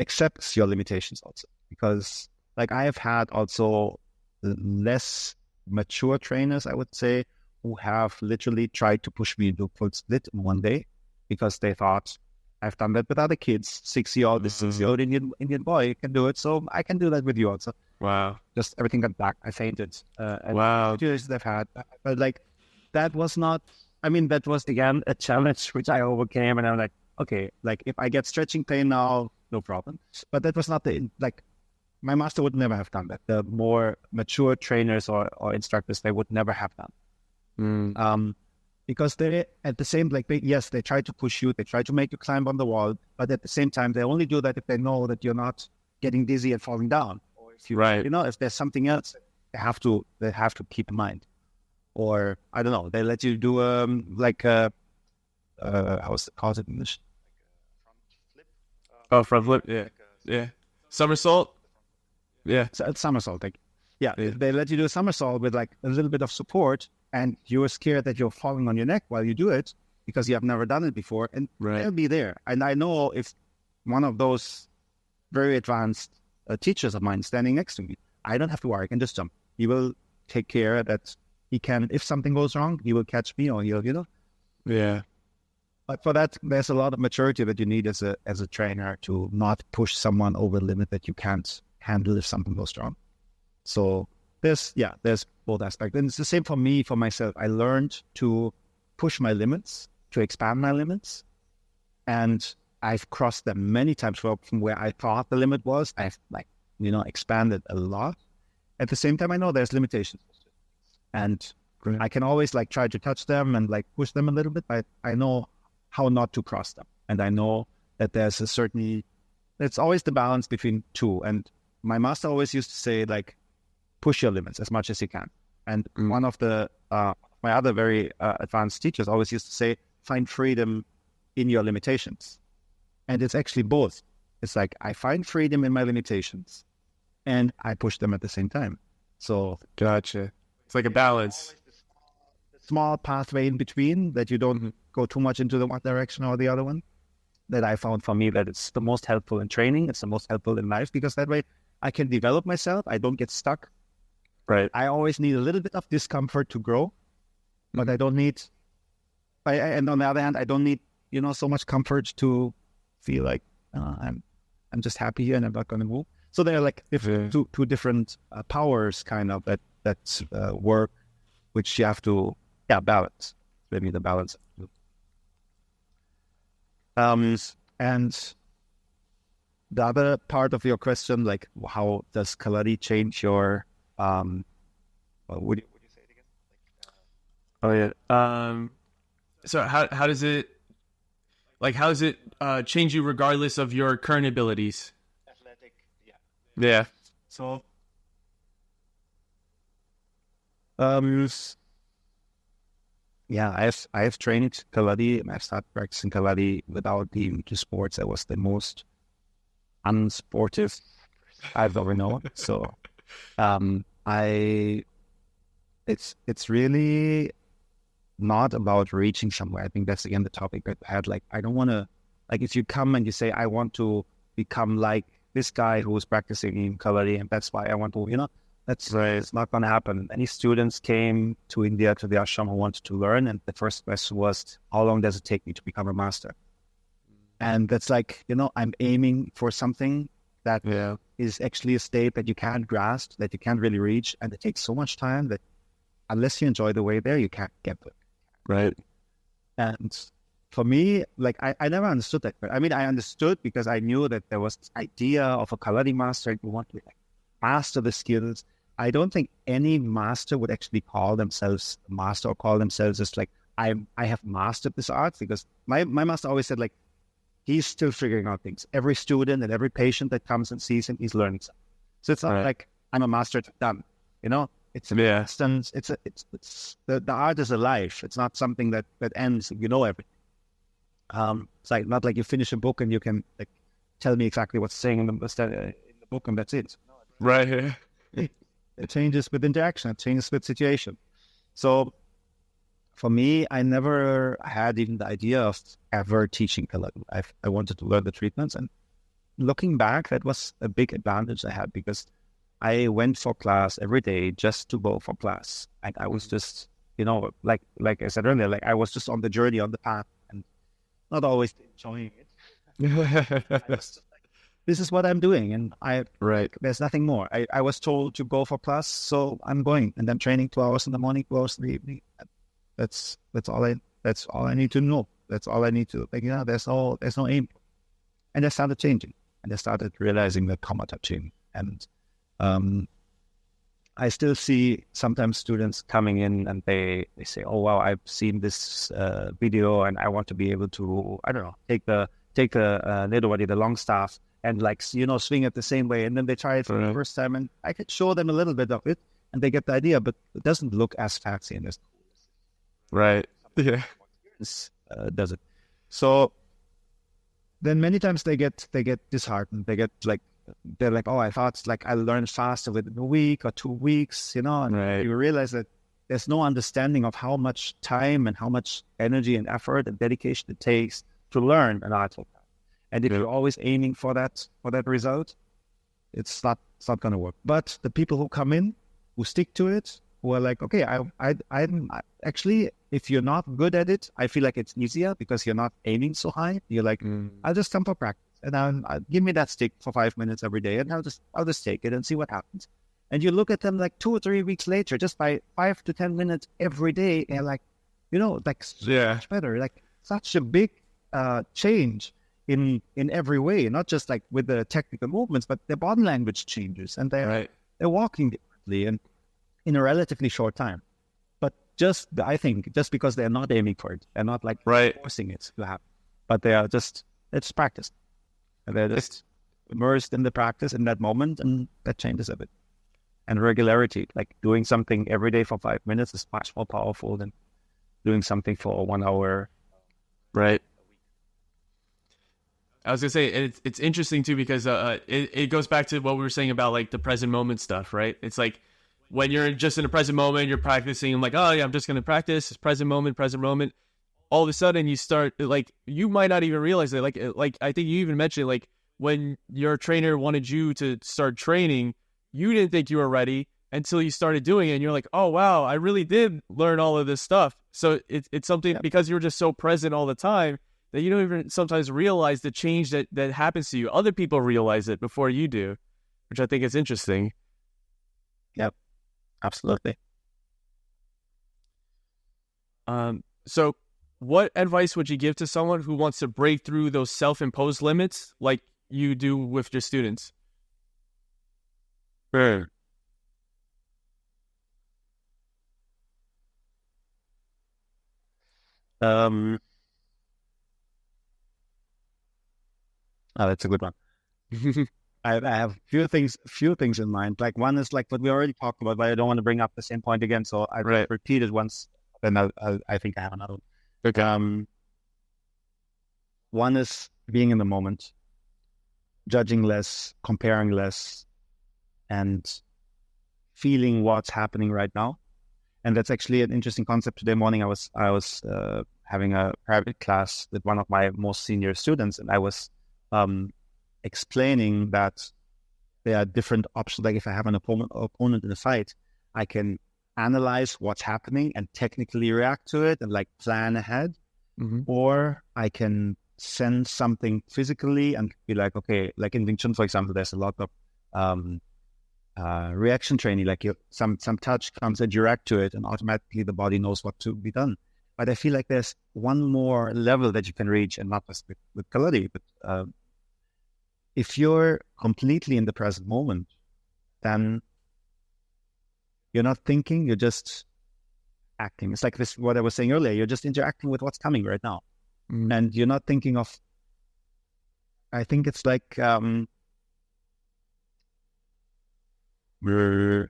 accepts your limitations also. Because like I have had also less mature trainers, I would say, who have literally tried to push me into full split in one day because they thought, I've done that with other kids, 6-year-old, this 6-year-old Indian boy can do it, so I can do that with you also. Wow. Just everything got black. I fainted. Wow. Situations I've had. But like, that was again a challenge which I overcame, and I'm like, okay, like if I get stretching pain now, no problem. But that was not my master would never have done that. The more mature trainers or instructors, they would never have done. Because they at the same, they try to push you, they try to make you climb on the wall, but at the same time, they only do that if they know that you're not getting dizzy and falling down. Or if if there's something else, they have to keep in mind. Or I don't know, they let you do how's it called in English? Front flip. Yeah. Somersault. Yeah. So it's somersault. They let you do a somersault with like a little bit of support, and you're scared that you're falling on your neck while you do it because you have never done it before, and they'll be there. And I know if one of those very advanced teachers of mine standing next to me, I don't have to worry. I can just jump. He will take care that he can, if something goes wrong, he will catch me, or he'll. Yeah. But for that, there's a lot of maturity that you need as a trainer to not push someone over the limit that you can't handle if something goes wrong. So there's both aspects. And it's the same for me, for myself. I learned to push my limits, to expand my limits. And I've crossed them many times from where I thought the limit was. I've expanded a lot. At the same time, I know there's limitations. And I can always try to touch them and push them a little bit, but I know how not to cross them. And I know that there's it's always the balance between two. And my master always used to say, push your limits as much as you can. And one of the my other very advanced teachers always used to say, find freedom in your limitations. And it's actually both. It's I find freedom in my limitations and I push them at the same time. So gotcha. It's like a balance. Small pathway in between that you don't go too much into the one direction or the other one, that I found for me that it's the most helpful in training. It's the most helpful in life, because that way I can develop myself. I don't get stuck. Right. I always need a little bit of discomfort to grow, but I don't need, and on the other hand, I don't need, so much comfort to feel like I'm just happy here and I'm not going to move. So they're two different powers kind of that work, which you have to, balance. Maybe the balance. And the other part of your question, how does Kalari change your, would you say it again? Oh yeah. So how does it, change you regardless of your current abilities? Athletic, yeah. Yeah. So, I have trained Kalari, and I've started practicing Kalari without being into sports. I was the most unsportive I've ever known. So, it's really not about reaching somewhere. I think that's again the topic that I had. I don't want to, if you come and you say, I want to become like this guy who was practicing in Kalari, and that's why I want to, that's right. It's not going to happen. Many students came to India, to the ashram, who wanted to learn, and the first question was, how long does it take me to become a master? And that's like, I'm aiming for something that is actually a state that you can't grasp, that you can't really reach, and it takes so much time that unless you enjoy the way there, you can't get there. Right. And for me, like, I never understood that. But I mean, I understood because I knew that there was this idea of a Kalari master. You want to master the skills. I don't think any master would actually call themselves a master or call themselves just like, I have mastered this art, because my master always said, like, he's still figuring out things. Every student and every patient that comes and sees him, he's learning something. So it's not like I'm a master, it's done. It's a constant. It's the art is alive. It's not something that ends. Everything. It's like not like you finish a book and you can like tell me exactly what's saying in the book and that's it. Right. It changes with interaction. It changes with situation. So for me, I never had even the idea of ever teaching Kalari. I wanted to learn the treatments, and looking back, that was a big advantage I had, because I went for class every day just to go for class. And I was just, like I said earlier, like I was just on the journey, on the path, and not always enjoying it. I was just like, this is what I'm doing, and there's nothing more. I was told to go for class, so I'm going, and I'm training 2 hours in the morning, 2 hours in the evening. That's all I need to know. That's all I need to there's no aim. And I started changing, and I started realizing that karma touching. And I still see sometimes students coming in and they say, oh wow, I've seen this video and I want to be able to, I don't know, take the Nedowadi, the long staff, and like, swing it the same way. And then they try it for the first time, and I could show them a little bit of it and they get the idea, but it doesn't look as fancy and as cool. Right. Yeah. Does it? So then many times they get disheartened. They're like, oh, I thought like I learned faster within a week or 2 weeks, and you realize that there's no understanding of how much time and how much energy and effort and dedication it takes to learn an art like that. And if you're always aiming for that result, it's not going to work. But the people who come in, who stick to it, who are like, okay, I'm actually, if you're not good at it, I feel like it's easier because you're not aiming so high. You're like, I'll just come for practice, and I'll give me that stick for 5 minutes every day, and I'll just take it and see what happens. And you look at them like 2 or 3 weeks later, just by 5 to 10 minutes every day, and like, much better, like such a big change in every way, not just like with the technical movements, but their body language changes, and they're walking differently and in a relatively short time. But I think just because they're not aiming for it, they're not like forcing it to happen, but they are it's practice. And they're just immersed in the practice in that moment, and that changes a bit. And regularity, like doing something every day for 5 minutes is much more powerful than doing something for 1 hour. Right. I was going to say, it's interesting too, because it goes back to what we were saying about like the present moment stuff, right? It's like, when you're just in a present moment, you're practicing, I'm like, oh yeah, I'm just going to practice. It's present moment. All of a sudden you start, like, you might not even realize it. Like I think you even mentioned, like, when your trainer wanted you to start training, you didn't think you were ready until you started doing it. And you're like, oh wow, I really did learn all of this stuff. So it's something, because you're just so present all the time, that you don't even sometimes realize the change that happens to you. Other people realize it before you do, which I think is interesting. Yep. Absolutely. So what advice would you give to someone who wants to break through those self-imposed limits like you do with your students? Sure. That's a good one. I have few things in mind. Like one is like what we already talked about, but I don't want to bring up the same point again. So I repeat it once, then I think I have another one. Okay. One is being in the moment, judging less, comparing less, and feeling what's happening right now. And that's actually an interesting concept. Today morning, I was having a private class with one of my most senior students, and I was explaining that there are different options. Like if I have an opponent in a fight, I can analyze what's happening and technically react to it and like plan ahead. Or I can sense something physically and be like, okay, like in Wing Chun, for example, there's a lot of reaction training. Like some touch comes and you react to it and automatically the body knows what to be done. But I feel like there's one more level that you can reach, and not just with Kalari, but if you're completely in the present moment, then you're not thinking, you're just acting. It's like this, what I was saying earlier, you're just interacting with what's coming right now. And you're not thinking of, I think it's like, I'll give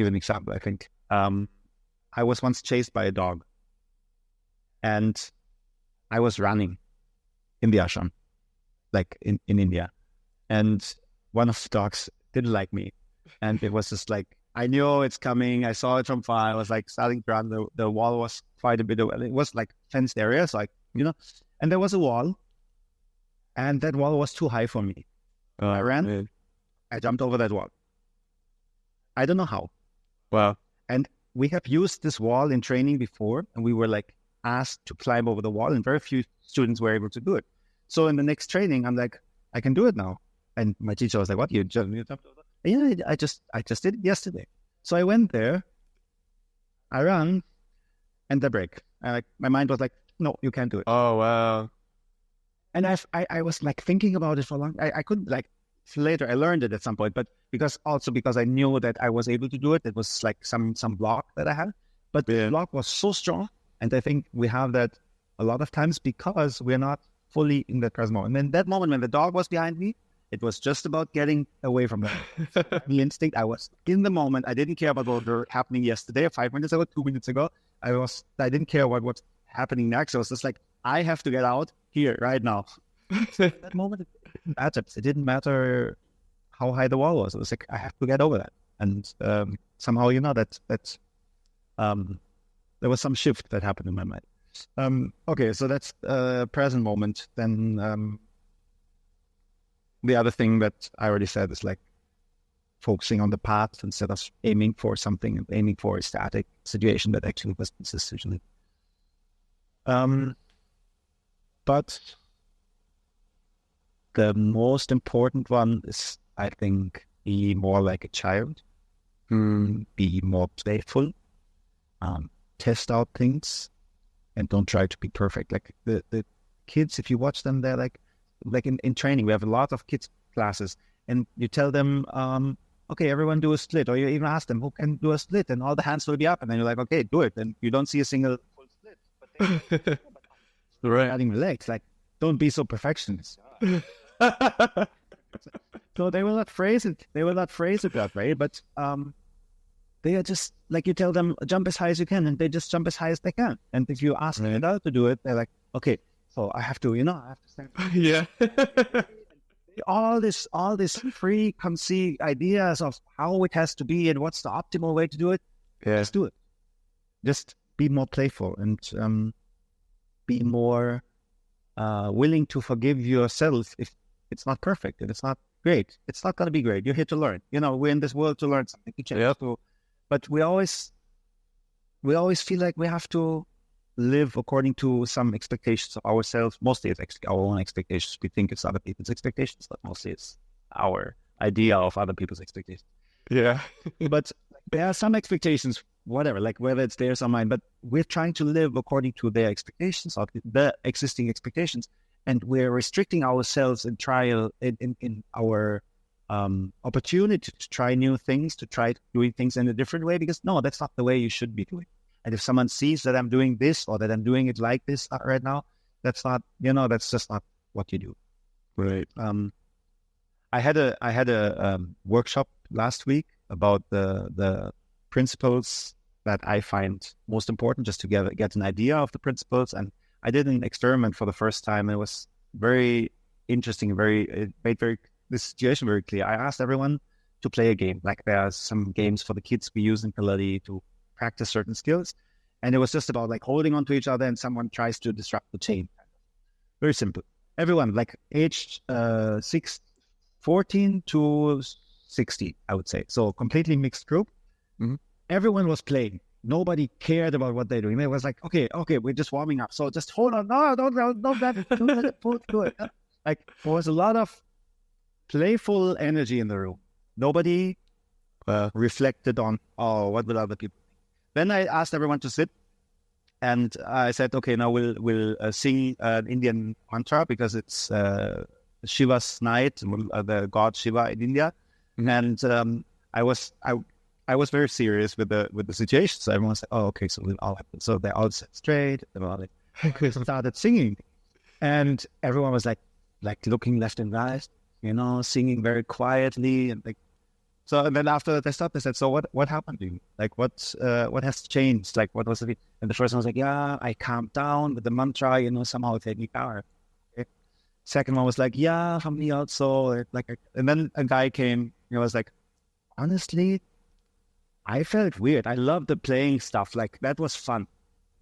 an example. I think I was once chased by a dog, and I was running in the ashram, like in India, and one of the dogs didn't like me, and it was just like, I knew it's coming. I saw it from far. I was like starting to run. The wall was quite a bit away. It was like fenced area, so and there was a wall, and that wall was too high for me. I ran. Man. I jumped over that wall. I don't know how. Wow. And we have used this wall in training before, and we were like asked to climb over the wall, and very few students were able to do it. So in the next training, I'm like, I can do it now. And my teacher was like, what? You jumped over? Yeah, I just did it yesterday. So I went there, I ran, and I break. My mind was like, no, you can't do it. Oh, wow. And I was like thinking about it for a long. I couldn't like. Later, I learned it at some point, but because I knew that I was able to do it. It was like some block that I had, but the block was so strong, and I think we have that a lot of times because we're not fully in the present moment. And in that moment, when the dog was behind me, it was just about getting away from that. The instinct. I was in the moment. I didn't care about what was happening yesterday, 5 minutes ago, 2 minutes ago. I didn't care what was happening next. I was just like, I have to get out here right now. That moment, it didn't matter how high the wall was. It was like, I have to get over that. And somehow, that there was some shift that happened in my mind. Okay, so that's present moment. Then the other thing that I already said is like focusing on the path instead of aiming for something and aiming for a static situation that actually was consistently. But the most important one is, I think, be more like a child, be more playful, test out things, and don't try to be perfect. Like the kids, if you watch them, they're like in training, we have a lot of kids classes, and you tell them, okay, everyone do a split, or you even ask them who can do a split, and all the hands will be up, and then you're like, okay, do it, and you don't see a single full split. But right, adding the legs, like, don't be so perfectionist. So they will not phrase it. They will not phrase it that way, but they are just like, you tell them jump as high as you can, and they just jump as high as they can. And if you ask them to do it, they're like, okay, so I have to stand. Yeah. all this preconceived ideas of how it has to be and what's the optimal way to do it. Yeah. Just do it. Just be more playful and be more willing to forgive yourself if it's not perfect, if it's not great. It's not going to be great. You're here to learn. We're in this world to learn something, to change. But we always feel like we have to live according to some expectations of ourselves. Mostly it's our own expectations. We think it's other people's expectations, but mostly it's our idea of other people's expectations. Yeah. But there are some expectations, whatever, like whether it's theirs or mine, but we're trying to live according to their expectations, or the existing expectations, and we're restricting ourselves in our opportunity to try new things, to try doing things in a different way, because no, that's not the way you should be doing. And if someone sees that I'm doing this, or that I'm doing it like this right now, that's not, that's just not what you do. Right. I had a workshop last week about the principles that I find most important, just to get an idea of the principles. And I did an experiment for the first time. It was very interesting. It made the situation very clear. I asked everyone to play a game. Like, there are some games for the kids we use in Kalari to practice certain skills. And it was just about like holding on to each other, and someone tries to disrupt the chain. Very simple. everyone, like aged 14 to 60, I would say. So completely mixed group. Mm-hmm. Everyone was playing. Nobody cared about what they're doing. It was like, okay, we're just warming up. So just hold on. No, don't do it. Like, there was a lot of playful energy in the room. Nobody reflected on, what will other people think? Then I asked everyone to sit. And I said, okay, now we'll sing an Indian mantra because it's Shiva's night, the god Shiva in India. Mm-hmm. And I was very serious with the situation. So everyone said, "Oh, okay." So we'll all happen. So they all sat straight. They started singing, and everyone was like looking left and right, singing very quietly, and like. So and then after they stopped, they said, "So what happened to you? Like what has changed? Like what was it?" And the first one was like, "Yeah, I calmed down with the mantra. Somehow it made me power." Okay. Second one was like, "Yeah, for me also." And then a guy came. He was like, "Honestly, I felt weird. I loved the playing stuff. Like that was fun.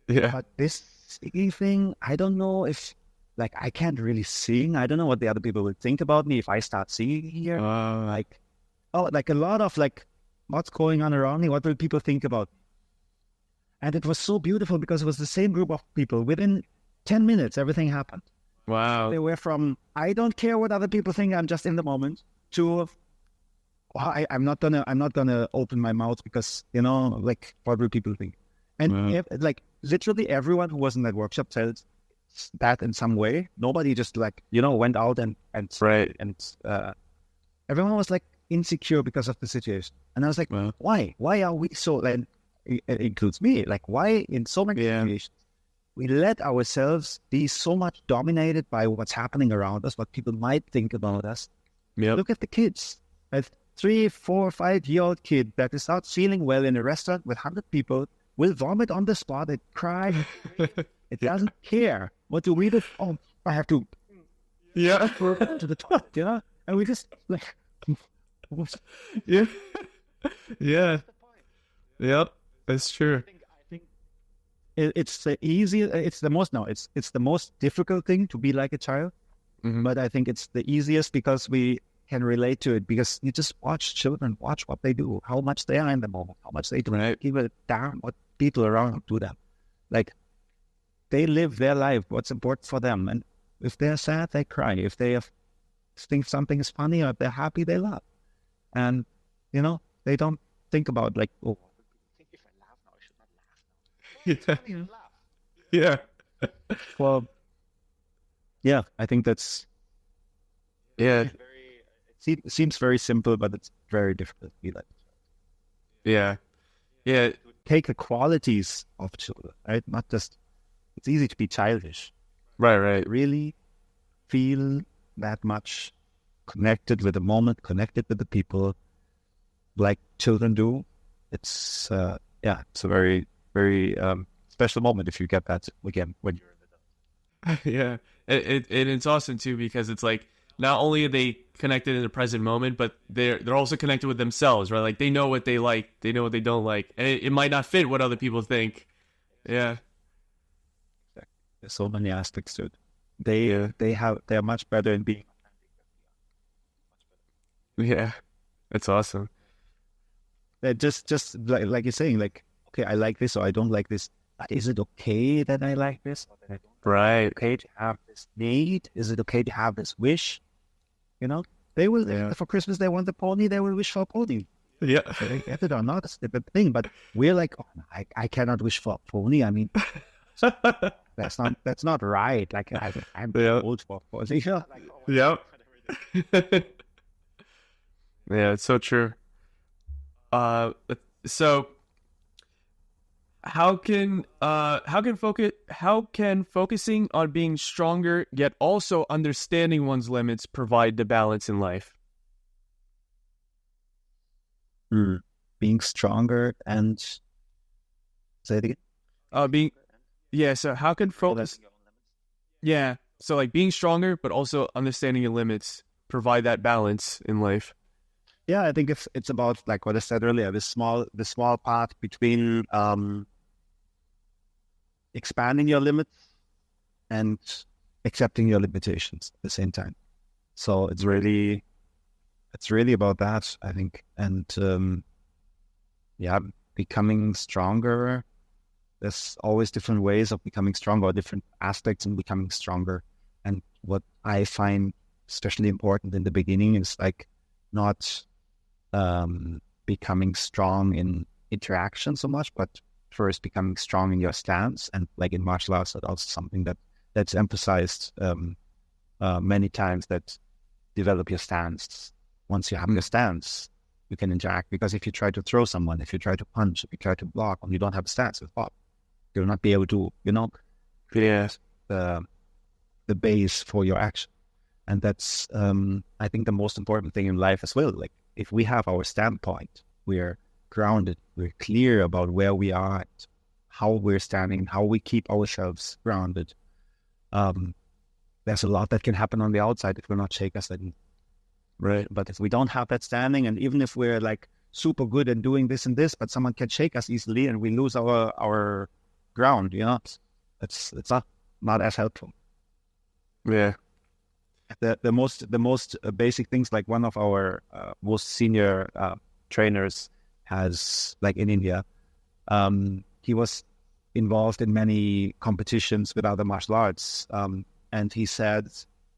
Yeah. But this singing thing, I don't know if I can't really sing. I don't know what the other people would think about me if I start singing here. Like a lot of what's going on around me? What will people think about me?" And it was so beautiful because it was the same group of people. Within 10 minutes, everything happened. Wow. They were from, I don't care what other people think, I'm just in the moment, to I'm not gonna open my mouth because what will people think? And literally everyone who was in that workshop felt that in some way. Nobody just went out and right. And everyone was insecure because of the situation. And I was like, why? Why are we so? And it includes me. Why in so many situations we let ourselves be so much dominated by what's happening around us, what people might think about us. Yep. Look at the kids. A 3, 4, 5-year-old kid that is not feeling well in a restaurant with 100 people will vomit on the spot and cry. It doesn't care. What do we do? Oh, I have to. Yeah. To the top, and we just Yeah. Yeah. Yep. That's true. I think it's the easiest. It's the most difficult thing to be like a child. Mm-hmm. But I think it's the easiest because we can relate to it, because you just watch children, watch what they do, how much they are in the moment, how much they do. Right. Give a damn what people around do them. They live their life, what's important for them. And if they're sad, they cry. If they think something is funny, or if they're happy, they laugh. And, they don't think about I think if I laugh now, I should not laugh now. Yeah. Yeah. Well, yeah, I think that's... Yeah. It seems very simple, but it's very difficult to be like. Yeah. Yeah. Take the qualities of children, right? Not just... It's easy to be childish. Right. Really feel that much connected with the moment, connected with the people, like children do. It's it's a very, very special moment if you get that again when you're an adult. Yeah, it's awesome too, because it's not only are they connected in the present moment, but they're also connected with themselves, right? Like they know what they like, they know what they don't like, and it might not fit what other people think. Yeah. There's so many aspects to it. They're much better in being. Yeah, that's awesome. Just like you're saying, okay, I like this or I don't like this. But is it okay that I like this or that I don't? Right. Is it okay to have this need? Is it okay to have this wish? They will, for Christmas, they want a pony, they will wish for a pony. Yeah. They get it or not, it's a different thing. But we're like, oh, I cannot wish for a pony. I mean, that's not right. I'm old for a pony. Yeah. Yeah, it's so true. So how can focusing on being stronger yet also understanding one's limits provide the balance in life? Being stronger and say it again. So how can focus? Yeah, so being stronger but also understanding your limits provide that balance in life. Yeah, I think it's about what I said earlier, the small path between expanding your limits and accepting your limitations at the same time. So it's really about that, I think. And becoming stronger. There's always different ways of becoming stronger, or different aspects in becoming stronger. And what I find especially important in the beginning is like not becoming strong in interaction so much, but first becoming strong in your stance. And like in martial arts, that's also something that's emphasized many times, that develop your stance. Once you have your stance, you can interact. Because if you try to throw someone, if you try to punch, if you try to block, and you don't have a stance with Bob, you'll not be able to, create the base for your action. And that's, I think, the most important thing in life as well. Like, if we have our standpoint, we're grounded, we're clear about where we are, how we're standing, how we keep ourselves grounded. There's a lot that can happen on the outside. It will not shake us. Right. But if we don't have that standing, and even if we're like super good at doing this and this, but someone can shake us easily and we lose our ground, it's not as helpful. Yeah. The most basic things, like one of our most senior trainers has, like in India, he was involved in many competitions with other martial arts, and he said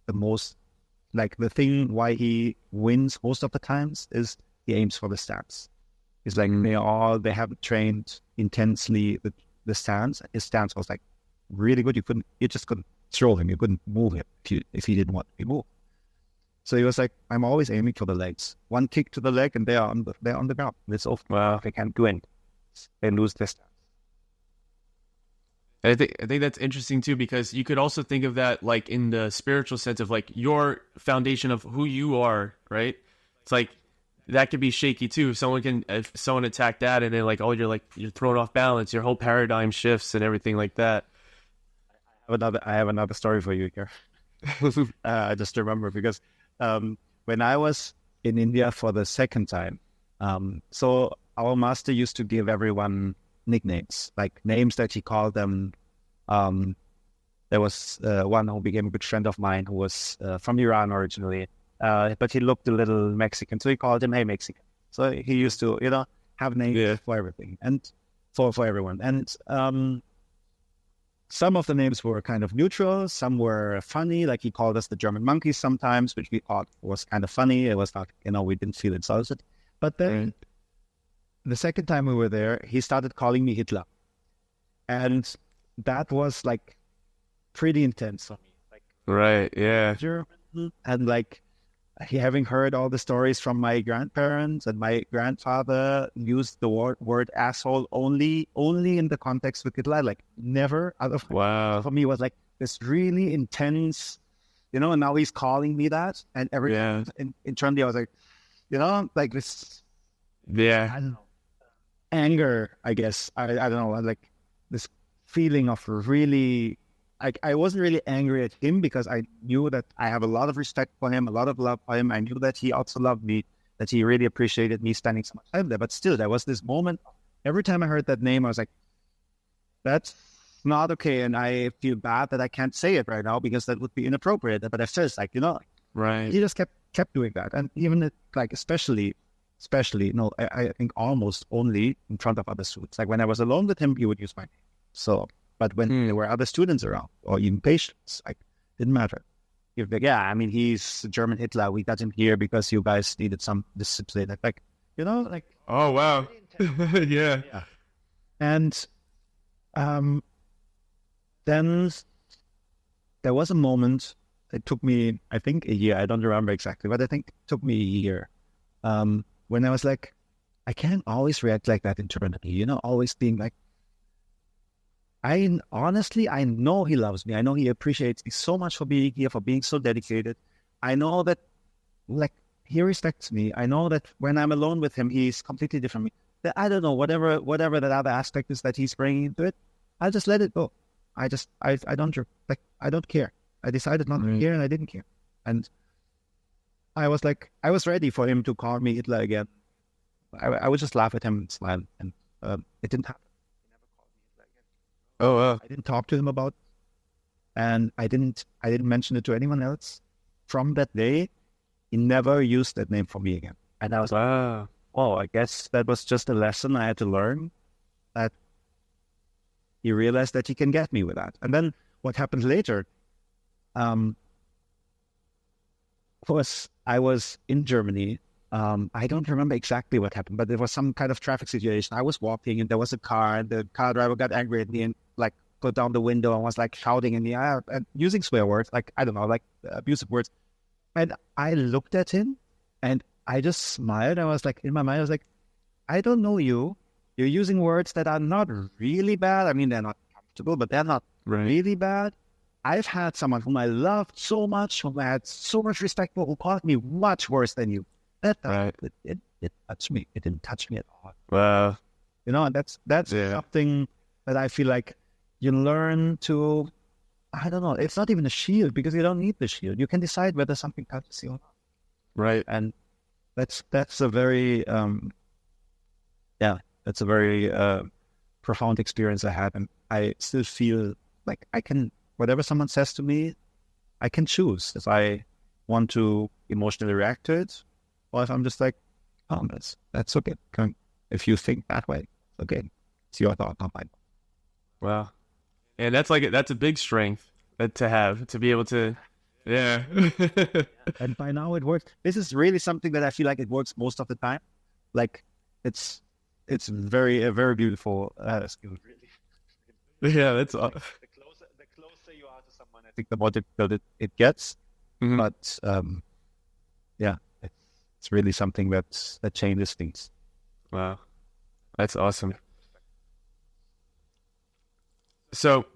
the thing why he wins most of the times is he aims for the stance. It's like they have trained intensely the stance. His stance was like really good. You just couldn't throw him. You couldn't move him if he didn't want to be moved. So he was like, I'm always aiming for the legs. One kick to the leg and they're on the ground. It's over. Wow. They can't do anything. They lose their stance. I think that's interesting too, because you could also think of that like in the spiritual sense of like your foundation of who you are, right? It's like that could be shaky too. If someone attacked that and then like, oh, you're thrown off balance, your whole paradigm shifts and everything like that. I have another story for you here. I just remember because when I was in India for the second time, so our master used to give everyone nicknames, like names that he called them. There was one who became a good friend of mine who was from Iran originally, but he looked a little Mexican, so he called him, "Hey, Mexican." So he used to, have names for everything and for everyone. And some of the names were kind of neutral, some were funny, like he called us the German monkeys sometimes, which we thought was kind of funny. It was not, we didn't feel insulted. But then the second time we were there, he started calling me Hitler. And that was like pretty intense for me. Like, right, yeah. German, and like having heard all the stories from my grandparents, and my grandfather used the word asshole only in the context with Hitler, like never other. Wow. For me, it was like this really intense, and now he's calling me that. And every internally I was like, like this, I don't know, anger, I guess. I don't know, like this feeling of really, I wasn't really angry at him because I knew that I have a lot of respect for him, a lot of love for him. I knew that he also loved me, that he really appreciated me spending so much time there. But still, there was this moment, every time I heard that name, I was like, that's not okay. And I feel bad that I can't say it right now because that would be inappropriate. But at first, like, right. He just kept doing that. And even especially, I think almost only in front of other students. Like when I was alone with him, he would use my name. So, but when there were other students around or even patients, like, didn't matter. You'd be like, he's German Hitler. We got him here because you guys needed some discipline. Like, like. Oh, wow. Yeah. And then there was a moment, it took me, I think, a year. I don't remember exactly, but I think it took me a year when I was like, I can't always react like that internally, always being like, I know he loves me. I know he appreciates me so much for being here, for being so dedicated. I know that, like, he respects me. I know that when I'm alone with him, he's completely different from me. That I don't know, whatever that other aspect is that he's bringing into it, I'll just let it go. I don't care. I decided not to care, and I didn't care. And I was ready for him to call me Hitler again. I would just laugh at him and smile, and it didn't happen. Oh, wow. I didn't talk to him about And I didn't mention it to anyone else. From that day, he never used that name for me again. And I was like, Wow. oh, I guess that was just a lesson I had to learn, that he realized that he can get me with that. And then what happened later, was I was in Germany. I don't remember exactly what happened, but there was some kind of traffic situation. I was walking and there was a car, and the car driver got angry at me and like put down the window and was like shouting in the air and using swear words, like, I don't know, like abusive words. And I looked at him and I just smiled. I was like, in my mind, I was like, I don't know you. You're using words that are not really bad. I mean, they're not comfortable, but they're not really bad. I've had someone whom I loved so much, whom I had so much respect for, who called me much worse than you. That it touched me. It didn't touch me at all. Wow. You know, and that's something that I feel like you learn to, I don't know, it's not even a shield, because you don't need the shield. You can decide whether something touches you or not. Right. And that's a very that's a very profound experience I had, and I still feel like I can, whatever someone says to me, I can choose if I want to emotionally react to it, or if I'm just like, oh, that's okay. If you think that way, okay, it's your thought, not mine. Wow. And that's a big strength to have, to be able to, yeah. And by now it works. This is really something that I feel like it works most of the time. Like it's a very beautiful skill, really. Yeah, that's the closer you are to someone, I think the more difficult it gets. Mm-hmm. But it's really something that changes things. Wow, that's awesome. So,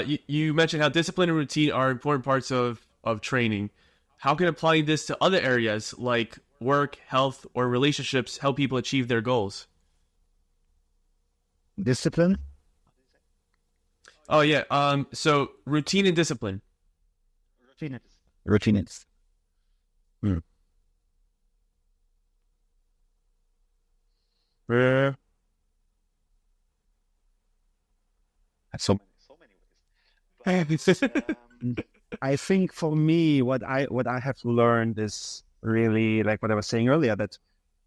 you mentioned how discipline and routine are important parts of training. How can applying this to other areas like work, health, or relationships help people achieve their goals? Discipline? Oh, yeah. So routine and discipline. Routine. So many ways. I think for me, what I have learned is really like what I was saying earlier, that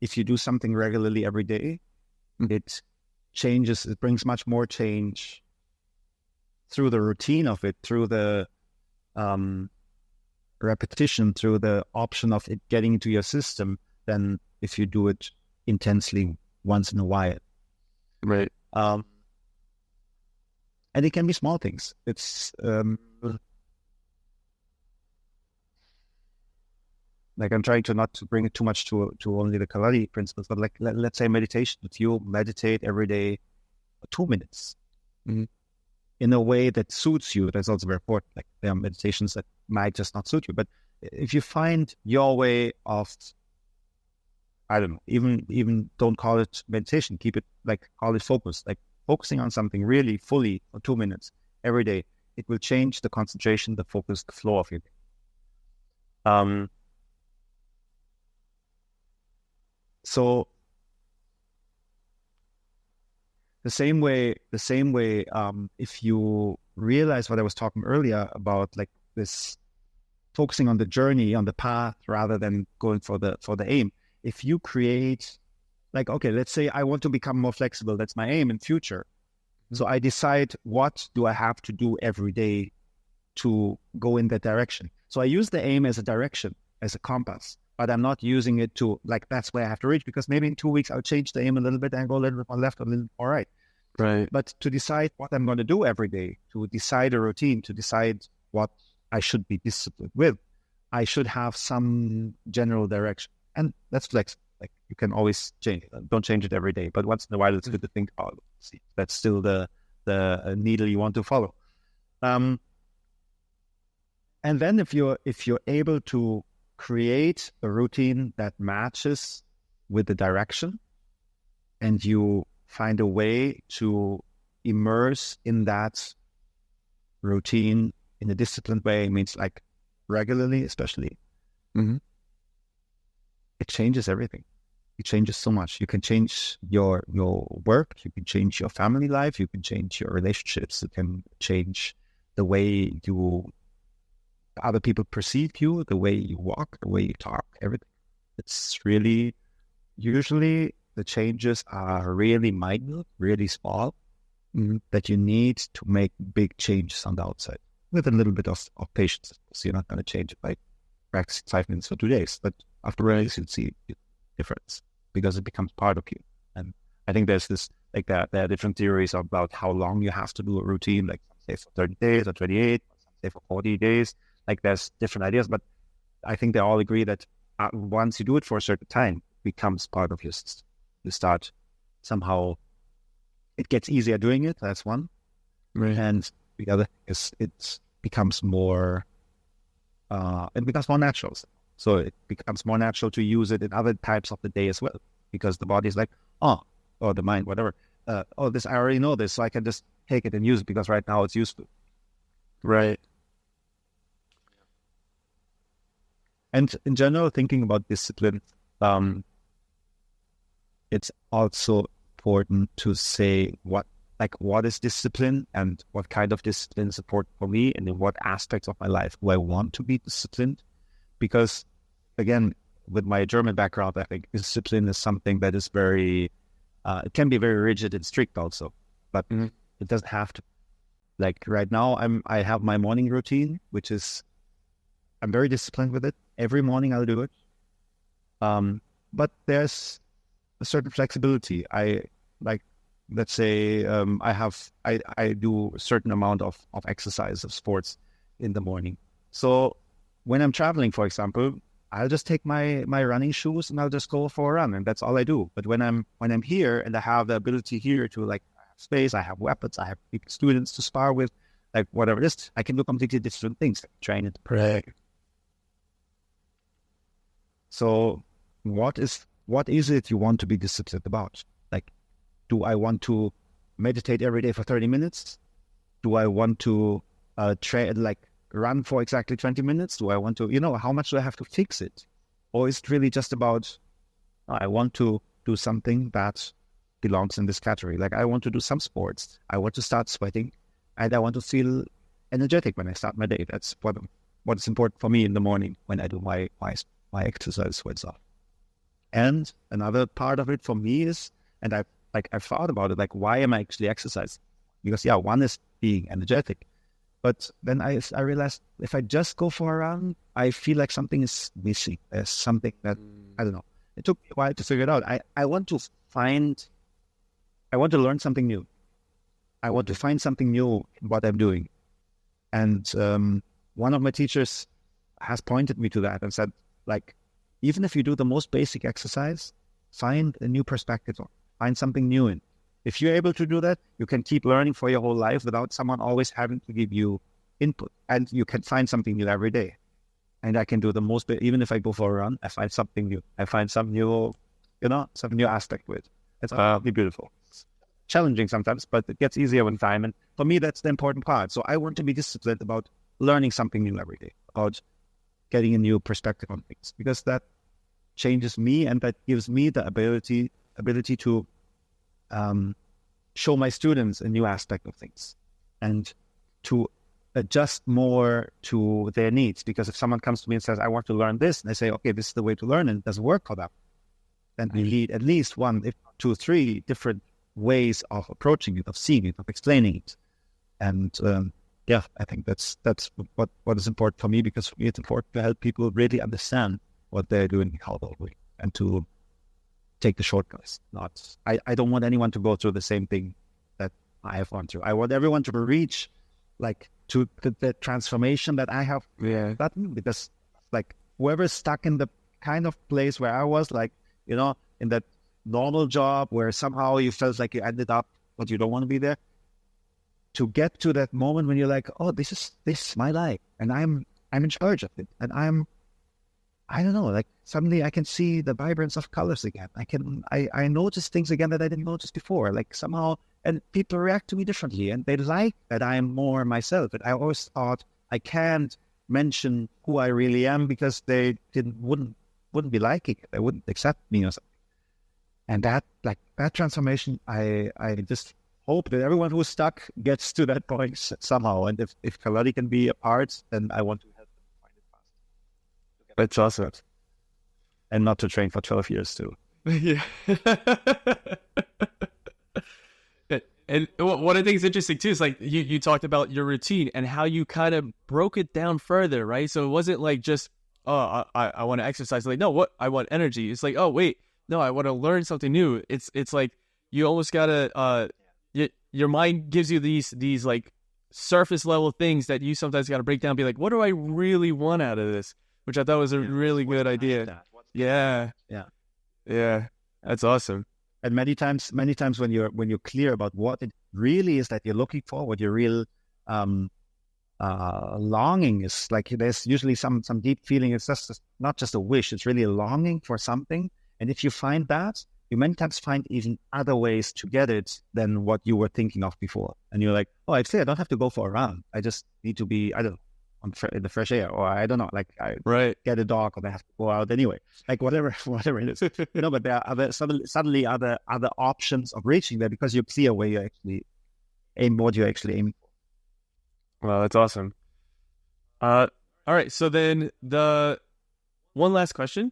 if you do something regularly every day, it changes. It brings much more change through the routine of it, through the repetition, through the option of it getting into your system, than if you do it intensely once in a while. Right. And it can be small things. It's like I'm trying to not to bring it too much to only the Kalari principles, but like let's say meditation. If you meditate every day 2 minutes in a way that suits you, that's also very important. Like there are meditations that might just not suit you, but if you find your way of, I don't know, even don't call it meditation, keep it like, call it focus, like focusing on something really fully for 2 minutes every day, it will change the concentration, the focus, the flow of your day. So the same way, if you realize what I was talking earlier about, like this focusing on the journey, on the path, rather than going for the aim. If you create, like, okay, let's say I want to become more flexible. That's my aim in future. So I decide, what do I have to do every day to go in that direction? So I use the aim as a direction, as a compass, but I'm not using it to, like, that's where I have to reach, because maybe in 2 weeks I'll change the aim a little bit and go a little bit more left, or a little more right. Right. But to decide what I'm going to do every day, to decide a routine, to decide what I should be disciplined with, I should have some general direction. And that's flexible. Like, you can always change it. Don't change it every day, but once in a while it's good to think about it. See, that's still the needle you want to follow. And then if you're able to create a routine that matches with the direction, and you find a way to immerse in that routine in a disciplined way, means like regularly, especially, it changes everything. It changes so much. You can change your work, you can change your family life, you can change your relationships, you can change the way other people perceive you, the way you walk, the way you talk, everything. It's really, usually the changes are really minor, really small, that you need to make big changes on the outside with a little bit of patience. So you're not going to change it by practicing 5 minutes for 2 days, but after a while you'll see the difference because it becomes part of you. And I think there's this, like there are different theories about how long you have to do a routine, like some say for 30 days or 28, some say for 40 days. Like there's different ideas, but I think they all agree that once you do it for a certain time, it becomes part of your system. You start somehow, it gets easier doing it. That's one. Right. And the other is it becomes more natural. So it becomes more natural to use it in other types of the day as well, because the body is like, or the mind, whatever. This, I already know this, so I can just take it and use it because right now it's useful. Right. And in general, thinking about discipline, it's also important to say what is discipline and what kind of discipline is important for me and in what aspects of my life do I want to be disciplined. Because again, with my German background, I think discipline is something that is very, it can be very rigid and strict also, but it doesn't have to. Like right now, I have my morning routine, which is, I'm very disciplined with it. Every morning I'll do it. But there's a certain flexibility. Let's say I do a certain amount of exercise, of sports in the morning. So when I'm traveling, for example, I'll just take my running shoes and I'll just go for a run, and that's all I do. But when I'm here and I have the ability here to I have space, I have weapons, I have students to spar with, like whatever it is, I can do completely different things, like train and pray. So what is it you want to be disciplined about? Like, do I want to meditate every day for 30 minutes? Do I want to run for exactly 20 minutes? Do I want to, how much do I have to fix it? Or is it really just about, I want to do something that belongs in this category? Like I want to do some sports. I want to start sweating and I want to feel energetic when I start my day. That's what is important for me in the morning when I do my exercise sweats off. And another part of it for me is, and I've thought about it, like, why am I actually exercising? Because one is being energetic. But then I realized if I just go for a run, I feel like something is missing. There's something that, I don't know. It took me a while to figure it out. I want to learn something new. I want to find something new in what I'm doing. And one of my teachers has pointed me to that and said, like, even if you do the most basic exercise, find a new perspective on, find something new in. If you're able to do that, you can keep learning for your whole life without someone always having to give you input. And you can find something new every day. And I can do the most, even if I go for a run, I find something new. I find some new, some new aspect with it. It's absolutely beautiful. It's challenging sometimes, but it gets easier with time. And for me, that's the important part. So I want to be disciplined about learning something new every day, about getting a new perspective on things, because that changes me and that gives me the ability to show my students a new aspect of things and to adjust more to their needs. Because if someone comes to me and says, I want to learn this, and I say, okay, this is the way to learn, and it doesn't work for them, then I need at least one, if not 2 or 3 different ways of approaching it, of seeing it, of explaining it. And I think that's what is important for me, because for me it's important to help people really understand what they're doing, how they're doing, and to take the shortcuts. I don't want anyone to go through the same thing that I have gone through. I want everyone to reach to the transformation that I have gotten, because whoever's stuck in the kind of place where I was, in that normal job where somehow you felt like you ended up, but you don't want to be there, to get to that moment when you're like, oh, this is my life and I'm in charge of it, and I don't know, suddenly I can see the vibrance of colors again. I notice things again that I didn't notice before, somehow, and people react to me differently, and they like that I'm more myself. And I always thought I can't mention who I really am because they wouldn't be liking it. They wouldn't accept me or something. And that transformation, I just hope that everyone who's stuck gets to that point somehow. And if Kalari can be a part, then I want to help them find it fast. That's awesome. And not to train for 12 years too. Yeah. And what I think is interesting too is like you talked about your routine and how you kind of broke it down further, right? So it wasn't like just, oh, I want to exercise. Like, no, what I want energy. It's like, oh wait, no, I want to learn something new. It's like you almost gotta your mind gives you these like surface level things that you sometimes gotta break down and be like, what do I really want out of this? Which I thought was a really good idea. Yeah. That's awesome. And many times when you're clear about what it really is that you're looking for, what your real longing is, like there's usually some deep feeling. It's just not just a wish; it's really a longing for something. And if you find that, you many times find even other ways to get it than what you were thinking of before. And you're like, oh, actually, I don't have to go for a run. I just need to be, I don't know, in the fresh air, or I don't know, like I get a dog, or I have to go out anyway, like whatever it is, But there are other suddenly other options of reaching there because you're clear where you actually what you're actually aiming for. Well, that's awesome. All right, so then the one last question: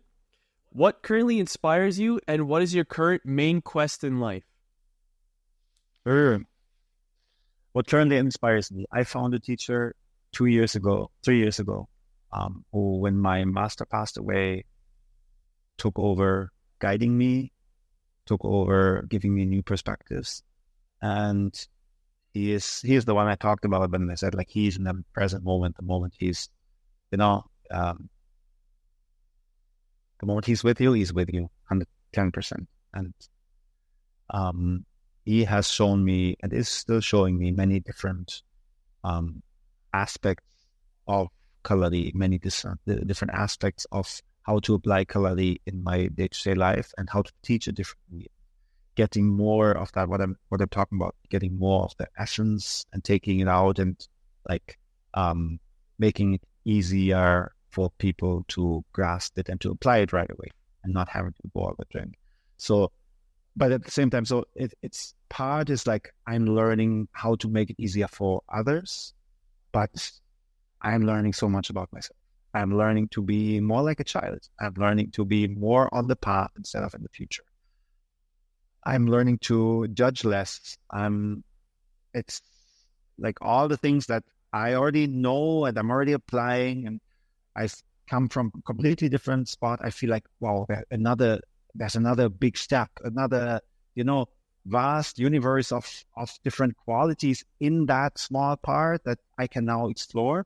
what currently inspires you, and what is your current main quest in life? What currently inspires me? I found a teacher 3 years ago, who, when my master passed away, took over guiding me, took over giving me new perspectives. And he is the one I talked about when I said, like, he's in the present moment, the moment he's, the moment he's with you 110%. And he has shown me, and is still showing me, many different aspects of Kalari, many different aspects of how to apply Kalari in my day-to-day life and how to teach it differently. Getting more of that, what I'm talking about, getting more of the essence and taking it out and like making it easier for people to grasp it and to apply it right away and not having to go out with drink. So, but at the same time, so it's part is like I'm learning how to make it easier for others, but I'm learning so much about myself. I'm learning to be more like a child. I'm learning to be more on the path instead of in the future. I'm learning to judge less. It's like all the things that I already know and I'm already applying, and I've come from a completely different spot. I feel like, wow, there's another big step, another, vast universe of different qualities in that small part that I can now explore.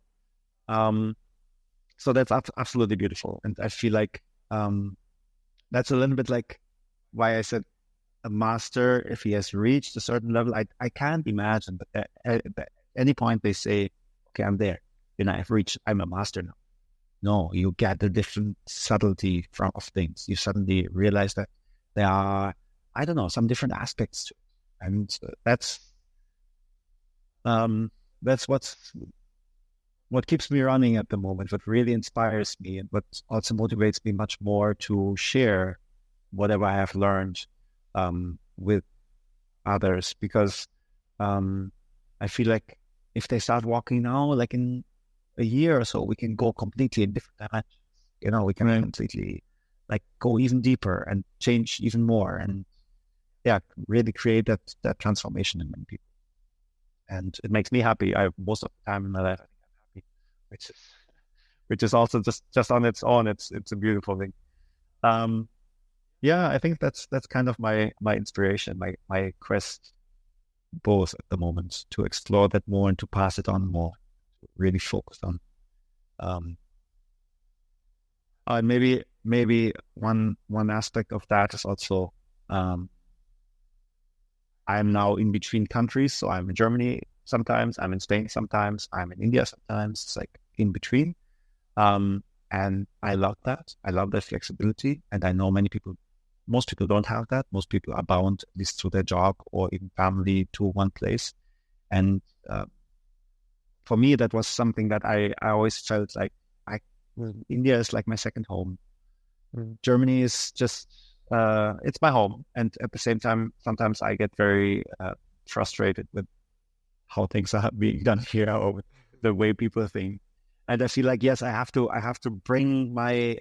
So that's absolutely beautiful. And I feel like that's a little bit like why I said a master, if he has reached a certain level, I can't imagine that at any point they say, okay, I'm there. I'm a master now. No, you get the different subtlety of things. You suddenly realize that there are, I don't know, some different aspects to it. And that's what keeps me running at the moment, what really inspires me, and what also motivates me much more to share whatever I have learned with others, because I feel like if they start walking now, like in a year or so, we can go completely in different dimensions. We can completely like go even deeper and change even more, and really create that transformation in many people. And it makes me happy. Most of the time in my life, I think I'm happy, which is also just on its own, it's a beautiful thing. I think that's kind of my inspiration, my quest, both at the moment, to explore that more and to pass it on more, really focus on. And maybe one aspect of that is also I'm now in between countries, so I'm in Germany sometimes, I'm in Spain sometimes, I'm in India sometimes. It's like in between, and I love that. I love that flexibility, and I know most people don't have that. Most people are bound, at least through their job or even family, to one place. And for me, that was something that I always felt like India is like my second home. Germany is just, it's my home. And at the same time, sometimes I get very frustrated with how things are being done here or with the way people think. And I feel like, yes, I have to bring my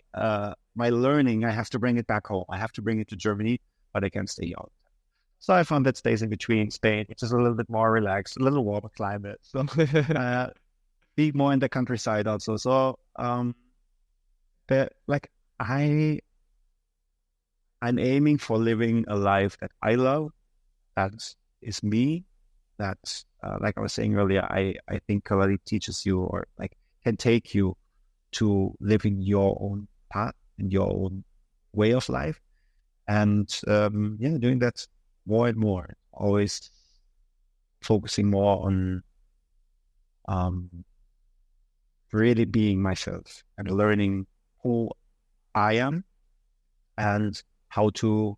my learning. I have to bring it back home. I have to bring it to Germany, but I can't stay out. So I found that space in between Spain, which is a little bit more relaxed, a little warmer climate. So be more in the countryside also. So like I'm aiming for living a life that I love, that is me, that like I was saying earlier, I think Kalari teaches you, or like can take you to living your own path and your own way of life. And doing that more and more, always focusing more on really being myself and learning who I am and how to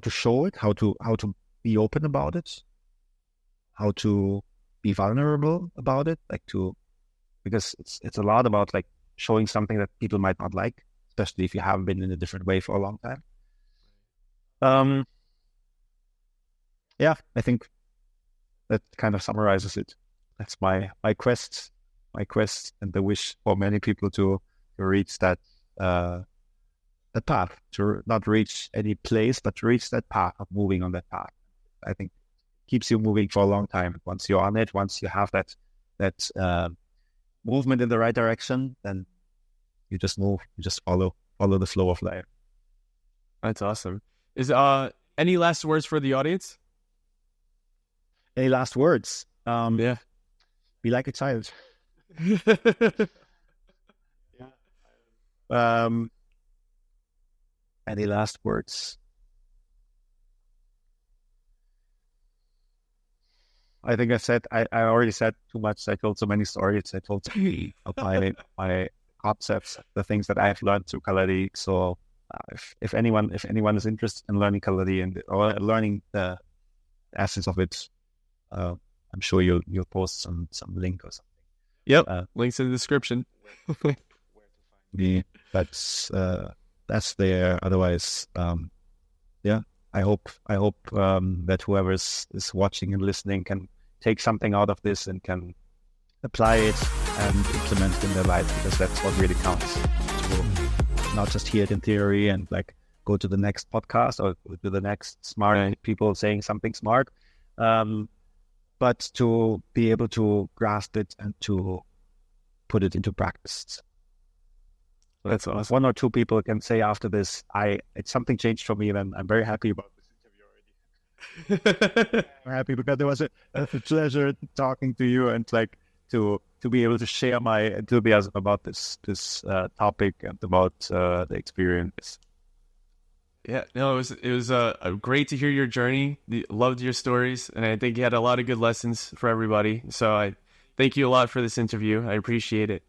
show it, how to be open about it, how to be vulnerable about it, because it's a lot about like showing something that people might not like, especially if you haven't been in a different way for a long time. I think that kind of summarizes it. That's my quest, and the wish for many people to reach that the path, to not reach any place, but to reach that path of moving on that path. I think keeps you moving for a long time. Once you're on it, once you have that movement in the right direction, then you just move, you just follow the flow of life. That's awesome. Is any last words for the audience? Any last words? Yeah. Be like a child. Any last words? I think I already said too much. I told so many stories. I told my concepts, the things that I've learned through Kalari. So if anyone is interested in learning Kalari or learning the essence of it, I'm sure you'll post some link or something. Yep, links in the description. That's there. Otherwise, I hope that whoever is watching and listening can take something out of this and can apply it and implement it in their life, because that's what really counts. To not just hear it in theory and like go to the next podcast or to the next smart people saying something smart, but to be able to grasp it and to put it into practice. That's awesome. One or two people can say after this, it's something changed for me, and I'm very happy about this interview already. I'm happy because it was a pleasure talking to you and like to be able to share my enthusiasm about this topic and about the experience. Yeah, no, it was great to hear your journey. Loved your stories, and I think you had a lot of good lessons for everybody. So I thank you a lot for this interview. I appreciate it.